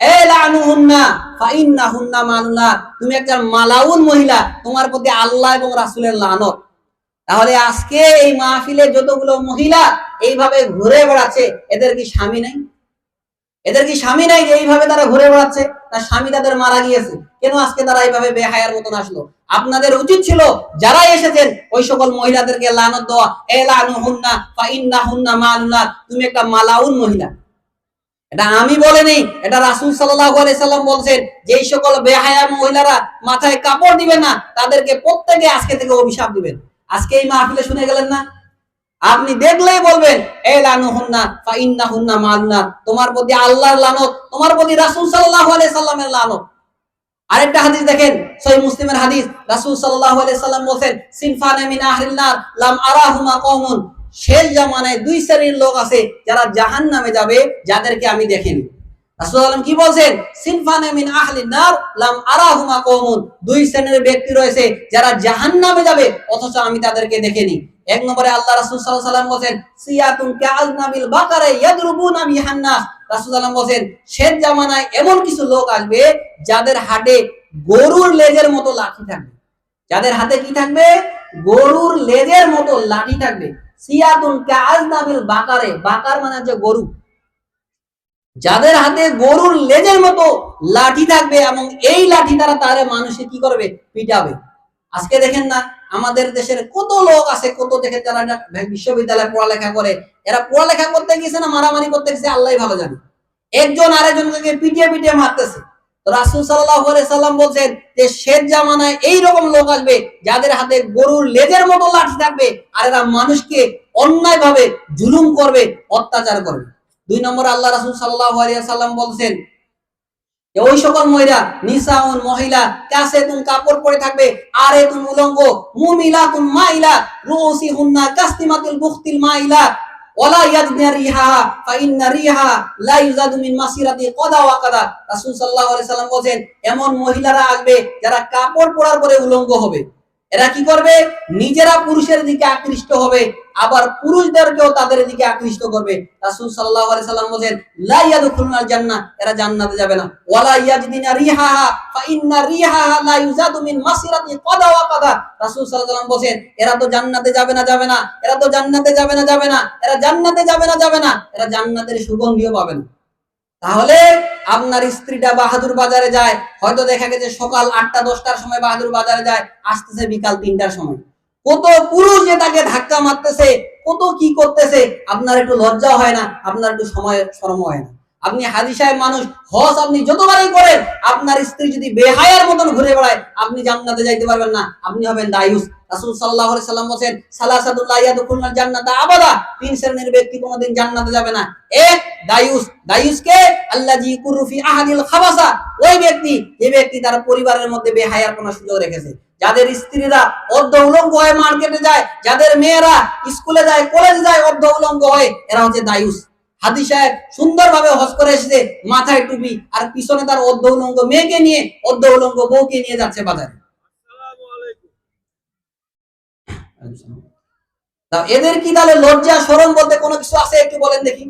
এলানুহুন্না ফা ইন্নাহুন্না মা'লুনাত, তুমি একজন মালাউন মহিলা, তোমার প্রতি আল্লাহ এবং রাসূলের লানত। তাহলে আজকে এই মাহফিলে যতগুলো মহিলা এইভাবে ঘুরে বেড়াচ্ছে এদের কি স্বামী নাই? এদের কি স্বামী নাই যে এইভাবে তারা ঘুরে বেড়াচ্ছে? তার স্বামী তাদের মারা গিয়েছে, কেন আজকে তারা এইভাবে বেহায়ার মতন আসলো? আপনাদের উচিত ছিল যারাই এসেছেন ওই সকল মহিলাদেরকে লানত দেওয়া, এলানুহুন্না ফা ইন্নাহুন্না মা'লুনাত, তুমি একটা মালাউন মহিলা। এটা আমি বলিনি, এটা রাসূল সাল্লাল্লাহু আলাইহি সাল্লাম বলেন যেই সকল বেহায়া মহিলারা মাথায় কাপড় দিবে না তাদেরকে প্রত্যেকে আজকে থেকে অভিশাপ দিবেন। আজকে এই মাহফিলে শুনে গেলেন না? আপনি দেখলেই বলবেন এলানুহুন্না ফা ইন্নাহুন্না মা'লুনাত, তোমার প্রতি আল্লাহর লানত, তোমার প্রতি রাসূল সাল্লাল্লাহু আলাইহি সাল্লামের লানত। আরেকটা হাদিস দেখেন, সহিহ মুসলিমের হাদিস, রাসূল সাল্লাল্লাহু আলাইহি সাল্লাম বলেন সিনফানে মিন আহলিন নার লাম আরাহুমা কওমুন, শেষ জামানায় দুই শ্রেণীর লোক আছে যারা জাহান্নামে যাবে, যাদেরকে আমি দেখিনি। রাসূল সাল্লাল্লাহু আলাইহি সাল্লাম কি বলেন? সিনফানে মিন আহলিন নার লাম আরাহুমা কওমুন, দুই শ্রেণীর ব্যক্তি রয়েছে যারা জাহান্নামে যাবে অথচ আমি তাদেরকে দেখিনি। এক নম্বরে আল্লাহ রাসূল সাল্লাল্লাহু আলাইহি সাল্লাম বলেন সিয়াতুন কাআজনাবিল বাকারা ইয়াদরুবুনা বিহান নাস, রাসূল সাল্লাল্লাহু আলাইহি সাল্লাম বলেন শেষ জামানায় এমন কিছু লোক আসবে যাদের হাতে গরুর লেজের মতো লাঠি থাকবে। যাদের হাতে কি থাকবে? গরুর লেজের মতো লাঠি থাকবে। সিয়াতুন কাআজনাবিল বাকারে, বাকার মানে হচ্ছে গরু, যাদের হাতে গরুর লেজের মতো লাঠি থাকবে এবং এই লাঠি দ্বারা তারে মানুষে কি করবে? পিটাবে। আজকে দেখেন না আমাদের দেশের কত লোক আছে, কত দেখে যারা বিশ্ববিদ্যালয়ে পড়ালেখা করে, এরা পড়ালেখা করতে গেছে না মারামারি করতে গেছে আল্লাহ ভালো জানে। একজন আরেকজনকে পিটিয়ে পিটিয়ে মারতেছে। রাসূল সাল্লাল্লাহু আলাইহি সাল্লাম বলছেন যে শেষ জামানায় এইরকম লোক আসবে যাদের হাতে গরুর লেজের মতো লাঠি থাকবে, আর এরা মানুষকে অন্যায়ভাবে জুলুম করবে, অত্যাচার করবে। 2 নম্বর আল্লাহ রাসূল সাল্লাল্লাহু আলাইহি সাল্লাম বলছেন যে ওই সকল মহিলা, নিসাউন মহিলা, কাসেতুন কাপড় পরে থাকবে, আরেতুন উলঙ্গ, মুমিলাতুন মাইলা, রুউসিহুন্না কাসতিমাতুল বুখতিল মাইলা, ওয়ালা ইয়াজনা রিহা ফা ইন্না রিহা লা ইউজাদু মিন মাসিরাতি কাদা ওয়া কাদা। রাসূল সাল্লাল্লাহু আলাইহি সাল্লাম বলেন এমন মহিলারা আসবে যারা কাপড় পরার পরে উলঙ্গ হবে। এরা কি করবে? নিজেরা পুরুষের দিকে আকৃষ্ট হবে, আবার পুরুষদেরকেও তাদের দিকে আকৃষ্ট করবে। রাসূল সাল্লাল্লাহু আলাইহি সাল্লাম বলেন লা ইয়াদখুলুনাল জান্নাহ, এরা জান্নাতে যাবে না। ওয়ালা ইয়াজদিনা রিহাহা ফা ইন্না রিহাহা লা ইউজাদু মিন মাসিরাতি কাদা ওয়া কাদা। রাসূল সাল্লাল্লাহু আলাইহি সাল্লাম বলেন এরা তো জান্নাতে যাবে না, যাবে না, এরা তো জান্নাতে যাবে না, যাবে না, এরা জান্নাতে যাবে না, যাবে না, এরা জান্নাতের সুগন্ধিও পাবে না। তাহলে আপনার স্ত্রীটা বাহাদুর বাজারে যায়, হয়তো দেখা গেছে সকাল 8টা-10টার সময় বাহাদুর বাজারে যায়, আসতেছে বিকাল 3টার সময়। কত পুরুষ যে তাকে ধাক্কা মারতেছে, কত কি করতেছে, আপনার একটু লজ্জা হয় না? আপনার একটু সময় শরম হয় না? আপনি হাজী সাহেব মানুষ, হজ আপনি যতবারই করেন, আপনার স্ত্রী যদি বেহায়ার মতন ঘুরে বেড়ায়, আপনি জান্নাতে যাইতে পারবেন না, আপনি হবেন দায়ুস। রাসূল সাল্লাল্লাহু আলাইহি সাল্লাম বলেন সালাসাতুল লা ইয়াদখুলুল জান্নাতা আবাদা, 3 শ্রেণীর ব্যক্তি কোনোদিন জান্নাতে যাবে না। এক, দায়ুস। দায়ুসকে আল্লাযী ইয়াকুরু ফি আহাদিল খাবাসা, ওই ব্যক্তি যে ব্যক্তি তার পরিবারের মধ্যে বেহায়ার কোনো সুযোগ রেখেছে। যাদের স্ত্রীরা অর্ধ উলঙ্গ হয়ে মার্কেটে যায়, যাদের মেয়েরা স্কুলে যায়, কলেজে যায় অর্ধ উলঙ্গ হয়ে, এরা হচ্ছে দায়ুস। হাজী সাহেব সুন্দরভাবে হজ করে এসেছে, মাথায় টুপি, আর পিছনে তার অর্ধ উলঙ্গ মেয়েকে নিয়ে, অর্ধ উলঙ্গ বউকে নিয়ে যাচ্ছে বাজারে। এদের কি তাহলে লজ্জা শরম বলতে কোনো কিছু আছে? একটু বলেন দেখি।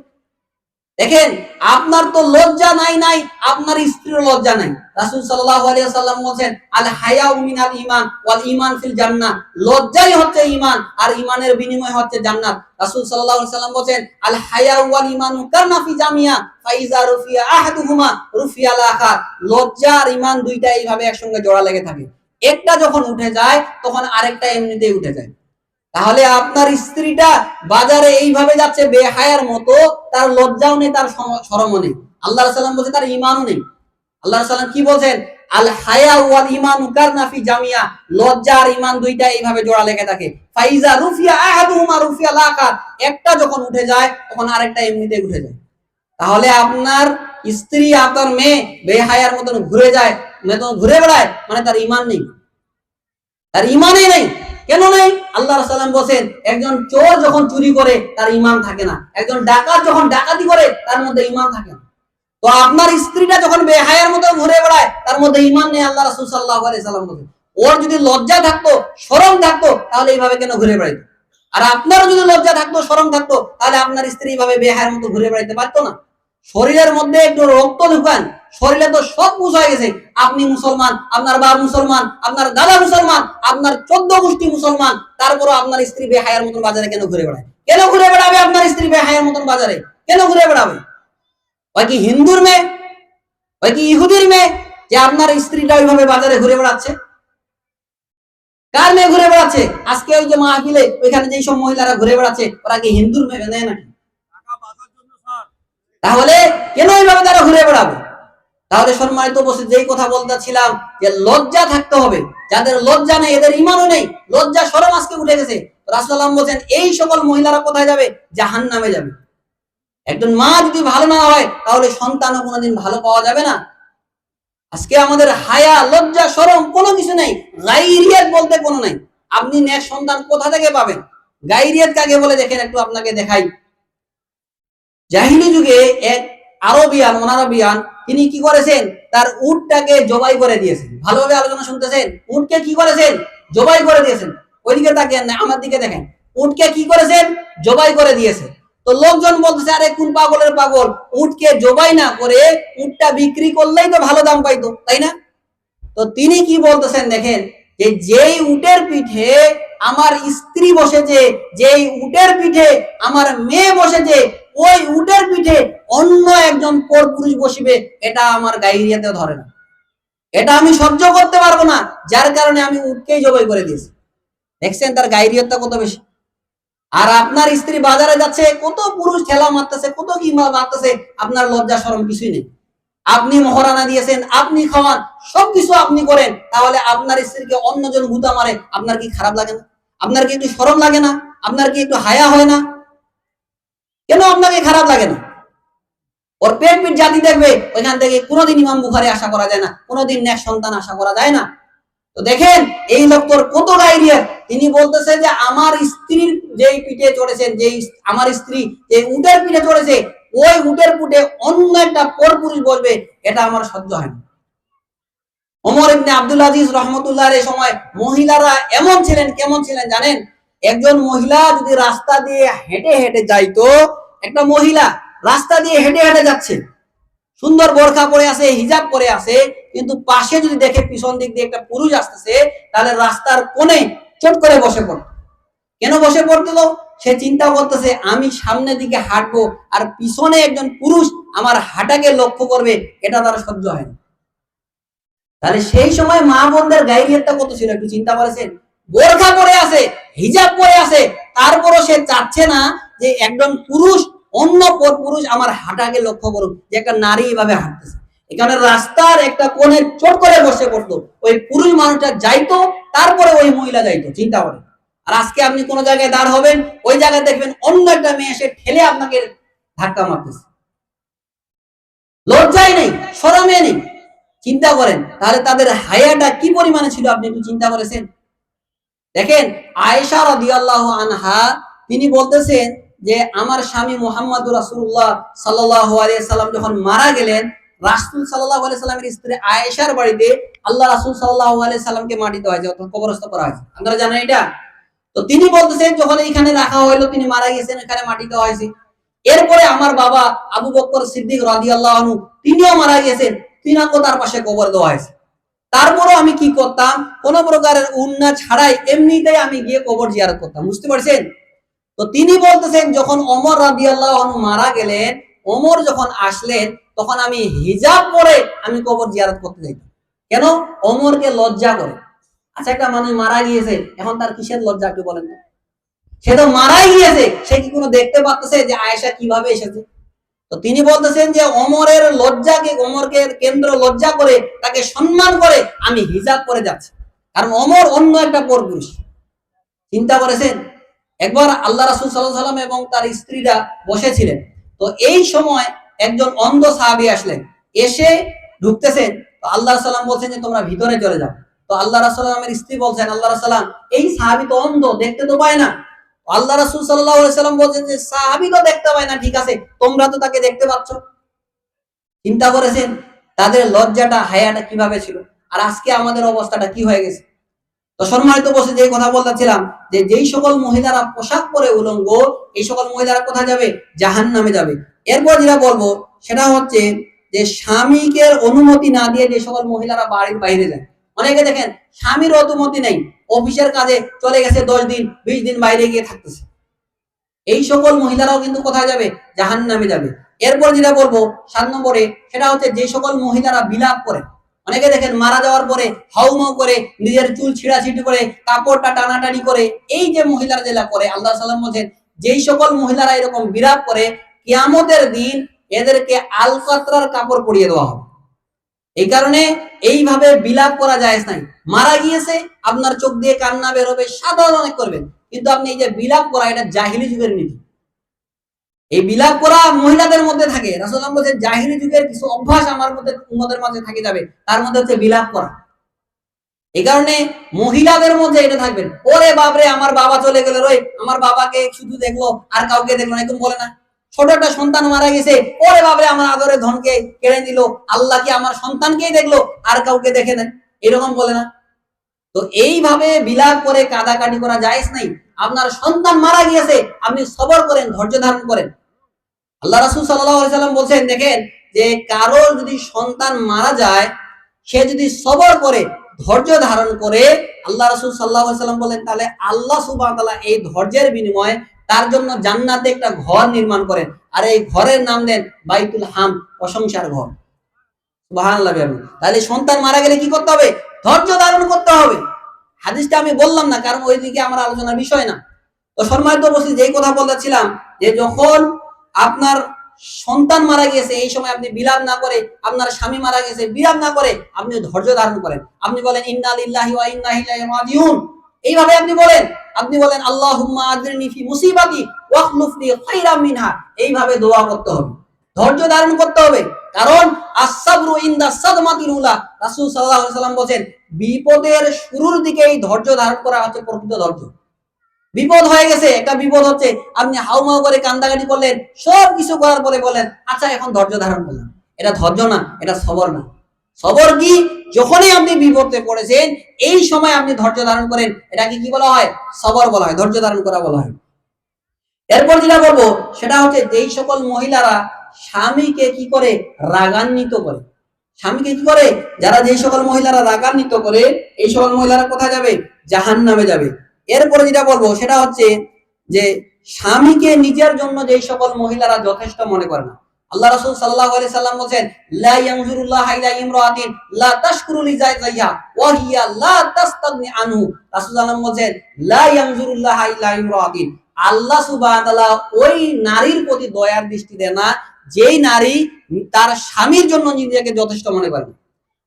দেখেন, আপনার তো লজ্জা নাই, আপনার স্ত্রীর লজ্জা নাই। রাসূল সাল্লাল্লাহু আলাইহি ওয়াসাল্লাম বলেন আল হায়াউ মিনাল ঈমান ওয়াল ঈমান ফিল জান্নাহ, লজ্জাই হচ্ছে ঈমান, আর ঈমানের বিনিময় হচ্ছে জান্নাত। রাসূল সাল্লাল্লাহু আলাইহি ওয়াসাল্লাম বলেন আল হায়াউ ওয়াল ঈমানু কারনা ফি জামিয়া ফাইজা রুফিয়া আহাদুহুমা রুফিয়াল আখার, লজ্জা আর ঈমান দুইটা এইভাবে একসঙ্গে জোড়া লেগে থাকে। একটা যখন উঠে যায় তখন আরেকটা এমনিতেই উঠে যায়। তাহলে আপনার স্ত্রীটা বাজারে এইভাবে যাচ্ছে বেহায়ার মতো, তার লজ্জাও নেই, তার শরমও নেই। আল্লাহ রাসূল বলছে তার ঈমানও নেই। আল্লাহ রাসূল কি বলেন? আল হায়া ওয়াল ঈমানু কারনা ফি জামিয়া, লজ্জা আর ঈমান দুইটা এইভাবে জোড়া লেগে থাকে। ফাইজা রুফিয়া আহাদুহুমা রুফিয়াল আখার, একটা যখন উঠে যায় তখন আরেকটা এমনিতেই উঠে যায়। তাহলে আপনার স্ত্রী, আপনার মেয়ে বেহায়ার মতন ঘুরে যায়, ঘুরে বেড়ায়, মানে তার ঈমান নেই, তার ঈমানই নেই। কেন নেই? আল্লাহ রাসূল বলেন একজন চোর যখন চুরি করে তার ঈমান থাকে না, একজন ডাকাত যখন ডাকাতি করে তার মধ্যে ঈমান থাকে না। তো আপনার স্ত্রীটা যখন বেহায়ার মতো ঘুরে বেড়ায়, তার মধ্যে ঈমান নেই। আল্লাহ রাসূল সাল্লাল্লাহু আলাইহি সাল্লাম বলেন ওর যদি লজ্জা থাকতো, শরম থাকতো, তাহলে এইভাবে কেন ঘুরে বেড়াইতো? আর আপনারও যদি লজ্জা থাকতো, শরম থাকতো, তাহলে আপনার স্ত্রী এইভাবে বেহায়ার মতো ঘুরে বেড়াইতে পারতো না। শরীরের মধ্যে একটু রক্ত ঢুকান, শরীরে তো সব বুঝ হয়ে গেছে। আপনি মুসলমান, আপনার বাপ মুসলমান, আপনার দাদা মুসলমান, আপনার 14 গোষ্ঠী মুসলমান, তারপরও আপনার স্ত্রী বেহায়ার মতন বাজারে কেন ঘুরে বেড়ায়? কেন ঘুরে বেড়াবে আপনার স্ত্রী বেহায়ার মতন বাজারে? কেন ঘুরে বেড়াবে? ওই কি হিন্দুর মেয়ে, ওই কি ইহুদির মেয়ে যে আপনার স্ত্রীটা ওইভাবে বাজারে ঘুরে বেড়াচ্ছে? কার মেয়ে ঘুরে বেড়াচ্ছে? আজকে ওই যে মাহফিলে ওইখানে যেই সব মহিলারা ঘুরে বেড়াচ্ছে, ওরা কি হিন্দুর মেয়ে নেয় নাকি? তাহলে কেন এইভাবে তারা ঘুরে বেড়াবে? তাহলে সম্মানিত উপস্থিত, যেই কথা বলতেছিলাম যে লজ্জা থাকতে হবে। যাদের লজ্জা নেই এদের ঈমানও নেই, লজ্জা শরম আজকে উঠে গেছে। রাসূলুল্লাহ বলেন এই সকল মহিলারা কোথায় যাবে? জাহান্নামে যাবে। একজন মা যদি ভালো না হয় তাহলে সন্তানও কোনোদিন ভালো পাওয়া যাবে না। আজকে আমাদের হায়া, লজ্জা, শরম কোনো কিছু নেই, গায়রিয়াত বলতে কোনো নাই। আপনি নেক সন্তান কোথা থেকে পাবেন? গায়রিয়াত কাকে বলে দেখেন, একটু আপনাকে দেখাই। জাহিলি যুগে এক আরবিয়ান, অনারবিয়ান, তিনি কি করেছেন? তার উটটাকে জবাই করে দিয়েছেন। ভালোভাবে আলোচনা শুনতেছেন? উটকে কি করেছেন? জবাই করে দিয়েছেন। ওইদিকে তাকিয়েন না, আমার দিকে দেখেন। উটকে কি করেছেন? জবাই করে দিয়েছে। তো লোকজন বলতেছে আরে কোন পাগলের পাগল, উটকে জবাই না করে উটটা বিক্রি করলেই তো ভালো দাম পাইতো, তাই না? তো তিনি কি বলতেছেন দেখেন, যে যেই উটের পিঠে আমার স্ত্রী বসেছে, যেই উটের পিঠে আমার মেয়ে বসেছে, ওই উটের পিঠে অন্য একজন পরপুরুষ বসিবে, এটা আমার গায়রিয়াতে ধরে না, এটা আমি সহ্য করতে পারবো না, যার কারণে আমি উটকেই জবাই করে দিয়েছি। দেখছেন তার গাইরিয়তটা কত বেশি। আর আপনার স্ত্রী বাজারে যাচ্ছে, কত পুরুষ ঠেলা মারতেছে, কত কি মারতেছে, আপনার লজ্জা শরম কিছুই নেই। আপনি মহারানা দিয়েছেন, আপনি খাওয়ান, সবকিছু আপনি করেন, তাহলে আপনার স্ত্রীকে অন্যজন গুতা মারে, আপনার কি খারাপ লাগে না? আপনার কি একটু শরম লাগে না? আপনার কি একটু হায়া হয় না? কেন আপনাকে খারাপ লাগে না? ওর পেট পিট জাতি দেখবে, ওইখান থেকে কোনোদিন ইমাম বুখারী আশা করা যায় না, কোনোদিন নেক সন্তান আশা করা যায় না। তো দেখেন এই লোকটার কত গাইরিয়ত। তিনি বলতেছে যে আমার স্ত্রীর যেই পিঠে চড়েছেন, যেই আমার স্ত্রী যে উটের পিঠে চড়েছে, ওই উটের পিঠে অন্য একটা পরপুরুষ বসবে, এটা আমার সহ্য হয় না। ওমর ইবনে আব্দুল আজিজ রহমতুল্লাহর এই সময় মহিলারা এমন ছিলেন, কেমন ছিলেন জানেন? একজন মহিলা যদি রাস্তা দিয়ে হেঁটে হেঁটে যাইতো, একটা মহিলা রাস্তা দিয়ে হেঁটে হেঁটে যাচ্ছে, সুন্দর বোরখা পরে আছে, হিজাব পরে আছে, কিন্তু পাশে যদি দেখে পিছন দিক দিয়ে একটা পুরুষ আসতেছে, তাহলে রাস্তার কোণে চট করে বসে পড়ত। কেন বসে পড়তো? সে চিন্তা করতেছে আমি সামনের দিকে হাঁটবো, আর পিছনে একজন পুরুষ আমার হাঁটাকে লক্ষ্য করবে, এটা তার সহ্য হয় না। তাহলে সেই সময় মা বোনদের গাইরিয়তটা কত ছিল, একটু চিন্তা করেছেন? বোরখা পরে আছে, হিজাব পরে আছে, তারপরও সে চাচ্ছে না যে একজন পুরুষ, অন্য পুরুষ আমার হাঁটাকে লক্ষ্য করুক, যে একটা নারী এভাবে হাঁটতেছে। এখানে রাস্তার একটা কোণে চট করে বসে পড়তো, ওই পুরুষ মানুষটা যাইতো, তারপরে ওই মহিলা যাইতো। চিন্তা করেন। আর আজকে আপনি কোন জায়গায় দাঁড় হবেন, ওই জায়গায় দেখবেন অন্য একটা মেয়ে এসে ঠেলে আপনাকে ধাক্কা মারতেছে, লজ্জাই নেই, শরমে নেই। চিন্তা করেন তাহলে তাদের হায়াটা কি পরিমাণে ছিল, আপনি একটু চিন্তা করেছেন? দেখেন আয়েশা রাদিয়াল্লাহু আনহা তিনি বলতেছেন যে আমার স্বামী মুহাম্মদুর রাসূলুল্লাহ সাল্লাল্লাহু আলাইহি সাল্লাম যখন মারা গেলেন, রাসূল সাল্লাল্লাহু আলাইহি সাল্লামের স্ত্রী আয়েশার বাড়িতে আল্লাহ রাসূল সাল্লাল্লাহু আলাইহি সাল্লামকে মাটি দেওয়া হয়েছে, অর্থাৎ কবরস্থ করা হয়েছে। আপনারা জানেন এটা? তো তিনি বলতেছেন যখন এইখানে রাখা হলো, তিনি মারা গেছেন, এখানে মাটি দেওয়া হয়েছে। এরপরে আমার বাবা আবু বকর সিদ্দিক রাদিয়াল্লাহু আনহু তিনিও মারা গেছেন, তিনাকেও তার পাশে কবর দেওয়া হয়েছে। তারপরও আমি কি করতাম, কোন প্রকারের উন্না ছাড়াই এমনিতেই আমি গিয়ে কবর জিয়ারত করতাম। বুঝতে পারছেন? তো তিনি বলতেছেন যখন ওমর রাদিয়াল্লাহু আনহু মারা গেলেন, ওমর যখন আসলেন, তখন আমি হিজাব পরে আমি কবর জিয়ারত করতে যাইতাম। কেন? ওমরকে লজ্জা করে। আচ্ছা, একটা মানুষ মারা গিয়েছে, এখন তার কিসের লজ্জা একটু বলেন তো? সে তো মারাই গিয়েছে, সে কি কোনো দেখতে পাচ্ছে যে আয়েশা কিভাবে এসেছে? তো তিনি বলতেছেন যে ওমরের লজ্জাকে, ওমরকে কেন্দ্র লজ্জা করে, তাকে সম্মান করে আমি হিজাব করে যাচ্ছি, কারণ ওমর অন্য একটা পরপুরুষ। চিন্তা করেছেন? একবার আল্লাহ রাসূল সাল্লাল্লাহু আলাইহি সাল্লাম এবং তার স্ত্রীরা বসেছিলেন, তো এই সময় একজন অন্ধ সাহাবী আসলেন, এসে ঢুকতেছেন। তো আল্লাহ সাল্লাম বলছেন যে তোমরা ভিতরে চলে যাও। তো আল্লাহ রাসূল সাল্লামের স্ত্রী বলছেন, আল্লাহ রাসূল, এই সাহাবী তো অন্ধ, দেখতে তো পায় না। আল্লাহ রাসূল সাল্লাল্লাহু আলাইহি সাল্লাম বলছেন যে সাহাবী তো দেখতে পায় না, ঠিক আছে, তোমরা তো তাকে দেখতে পাচ্ছ। চিন্তা করেছেন তাদের লজ্জাটা, হায়াটা কিভাবে ছিল? আর আজকে আমাদের অবস্থাটা কি হয়ে গেছে? তো সম্মানিত বসে যে কথা বলতেছিলাম, যে যেই সকল মহিলারা পোশাক পরে উলঙ্গ, এই সকল মহিলারা কোথায় যাবে? জাহান্নামে যাবে। এরপর যেটা বলবো সেটা হচ্ছে যে স্বামীকে অনুমতি না দিয়ে যে সকল মহিলারা বাড়ির বাইরে যায়। অনেকে দেখেন স্বামীর অনুমতি নেই, অফিসের কাজে চলে গেছে, 10 দিন 20 দিন বাইরে গিয়ে থাকতেছে। এই সকল মহিলারাও কিন্তু কোথায় যাবে? জাহান্নামে যাবে। এরপর যেটা বলবো 7 নম্বরে, সেটা হচ্ছে যে সকল মহিলারা বিলাপ করে। অনেকে দেখেন মারা যাওয়ার পরে হাউমাউ করে, নিজের চুল ছিঁড়াছিঁড়ি করে, কাপড়টা টানাটানি করে, এই যে মহিলারা যেটা করে, আল্লাহ সাল্লাম বলছেন যেই সকল মহিলারা এরকম বিলাপ করে, কিয়ামতের দিন এদেরকে আলকাতরার কাপড় পরিয়ে দেওয়া হবে। এই কারণে এইভাবে বিলাপ করা যায় নাই। মারা গিয়েছে, আপনার চোখ দিয়ে কান্না বের হবে, সাধারণ অনেক করবেন, কিন্তু আপনি এই যে বিলাপ করা, এটা জাহিলি যুগের নীতি। এই বিলাপ করা মহিলাদের মধ্যে থাকে। রাসূলুল্লাহ বলেন জাহিলি যুগের কিছু অভ্যাস আমার মধ্যে, উম্মতের মাঝে থেকে যাবে, তার মধ্যে হচ্ছে বিলাপ করা। এই কারণে মহিলাদের মধ্যে এটা থাকবেন, ওরে বাপরে আমার বাবা চলে গেল রে, আমার বাবাকে শুধু দেখলো আর কাউকে দেখলো না, এরকম বলে না। ছোট একটা সন্তান মারা গেছে, ওরে বাপরে আমার আদরের ধনকে কেড়ে নিল, আল্লাহ কি আমার সন্তানকেই দেখলো আর কাউকে দেখে না, এরকম বলে না। তো এইভাবে বিলাপ করে কাদাকাটি করা জায়েজ নাই। আপনার সন্তান মারা গিয়েছে, আপনি সবর করেন, ধৈর্য ধারণ করেন। আল্লাহ রাসূল সাল্লাল্লাহু আলাইহি সাল্লাম বলেন, দেখেন যে কারো যদি সন্তান মারা যায়, সে যদি সবর করে, ধৈর্য ধারণ করে, আল্লাহ রাসূল সাল্লাল্লাহু আলাইহি সাল্লাম বলেন, তাহলে আল্লাহ সুবহানাহু ওয়া তাআলা এই ধৈর্যের বিনিময়ে তার জন্য জান্নাতে একটা ঘর নির্মাণ করেন, আর এই ঘরের নাম দেন বাইতুল হাম, প্রশংসার ঘর। সুবহানাল্লাহ। তাহলে সন্তান মারা গেলে কি করতে হবে? ধৈর্য ধারণ করতে হবে। হাদিসটা আমি বললাম না, কারণ ওইদিকে আমার আলোচনার বিষয় না। তো সম্মানিত উপস্থিতি, যেই কথা বলতেছিলাম যে যখন আপনার সন্তান মারা গেছে এই সময় আপনি বিলাপ না করে, আপনার স্বামী মারা গেছে বিলাপ না করে আপনি ধৈর্য ধারণ করেন। আপনি বলেন ইন্না লিল্লাহি ওয়া ইন্না ইলাইহি রাজিউন, এইভাবে আপনি বলেন। আপনি বলেন আল্লাহুম্মা আজরিনি ফি মুসিবাতি ওয়াখলুফনি খায়রাম মিনহা, এইভাবে দোয়া করতে হবে, ধৈর্য ধারণ করতে হবে। কারণ আস-সাবরু ইনদা সাদমাতিল উলা, রাসূল সাল্লাল্লাহু আলাইহি সাল্লাম বলেন বিপদের শুরুর দিকেই ধৈর্য ধারণ করা হচ্ছে প্রকৃত ধৈর্য। বিপদ হয়ে গেছে, একটা বিপদ হচ্ছে, আপনি হাউমাউ করে কান্দাকাটি করলেন, সব কিছু করার পরে বলেন আচ্ছা এখন ধৈর্য ধারণ করলাম, এটা ধৈর্য না, এটা সবর না। সবর কি? যখনই আপনি বিপদে পড়েছেন এই সময় আপনি ধৈর্য ধারণ করেন, এটাকে কি বলা হয়? সবর বলা হয়, ধৈর্য ধারণ করা বলা হয়। এরপর যেটা বলবো সেটা হচ্ছে যেই সকল মহিলারা স্বামীকে কি করে? রাগান্বিত করে। স্বামীকে কি করে? যারা যেই সকল মহিলারা রাগান্বিত করে এই সকল মহিলারা কোথায় যাবে? জাহান্নামে যাবে। এরপরে যেটা বলবো সেটা হচ্ছে যে স্বামীকে নিজের জন্য যেই সকল মহিলারা যথেষ্ট মনে করে না। আল্লাহ রাসূল সাল্লাল্লাহু আলাইহি সাল্লাম বলেন লা ইয়ানজুরুল্লাহু ইলা ইমরাতিন লা তাশকুরু লিজাইহা ওয়া হিয়া লা তাস্তাগনি আনহু। রাসূল সাল্লাল্লাহু আলাইহি বলেন লা ইয়ানজুরুল্লাহু ইলা ইমরাতিন, আল্লাহ সুবহানাহু ওয়া তাআলা ওই নারীর প্রতি দয়ার দৃষ্টি দেন না যেই নারী তার স্বামীর জন্য নিজেকে যথেষ্ট মনে করে।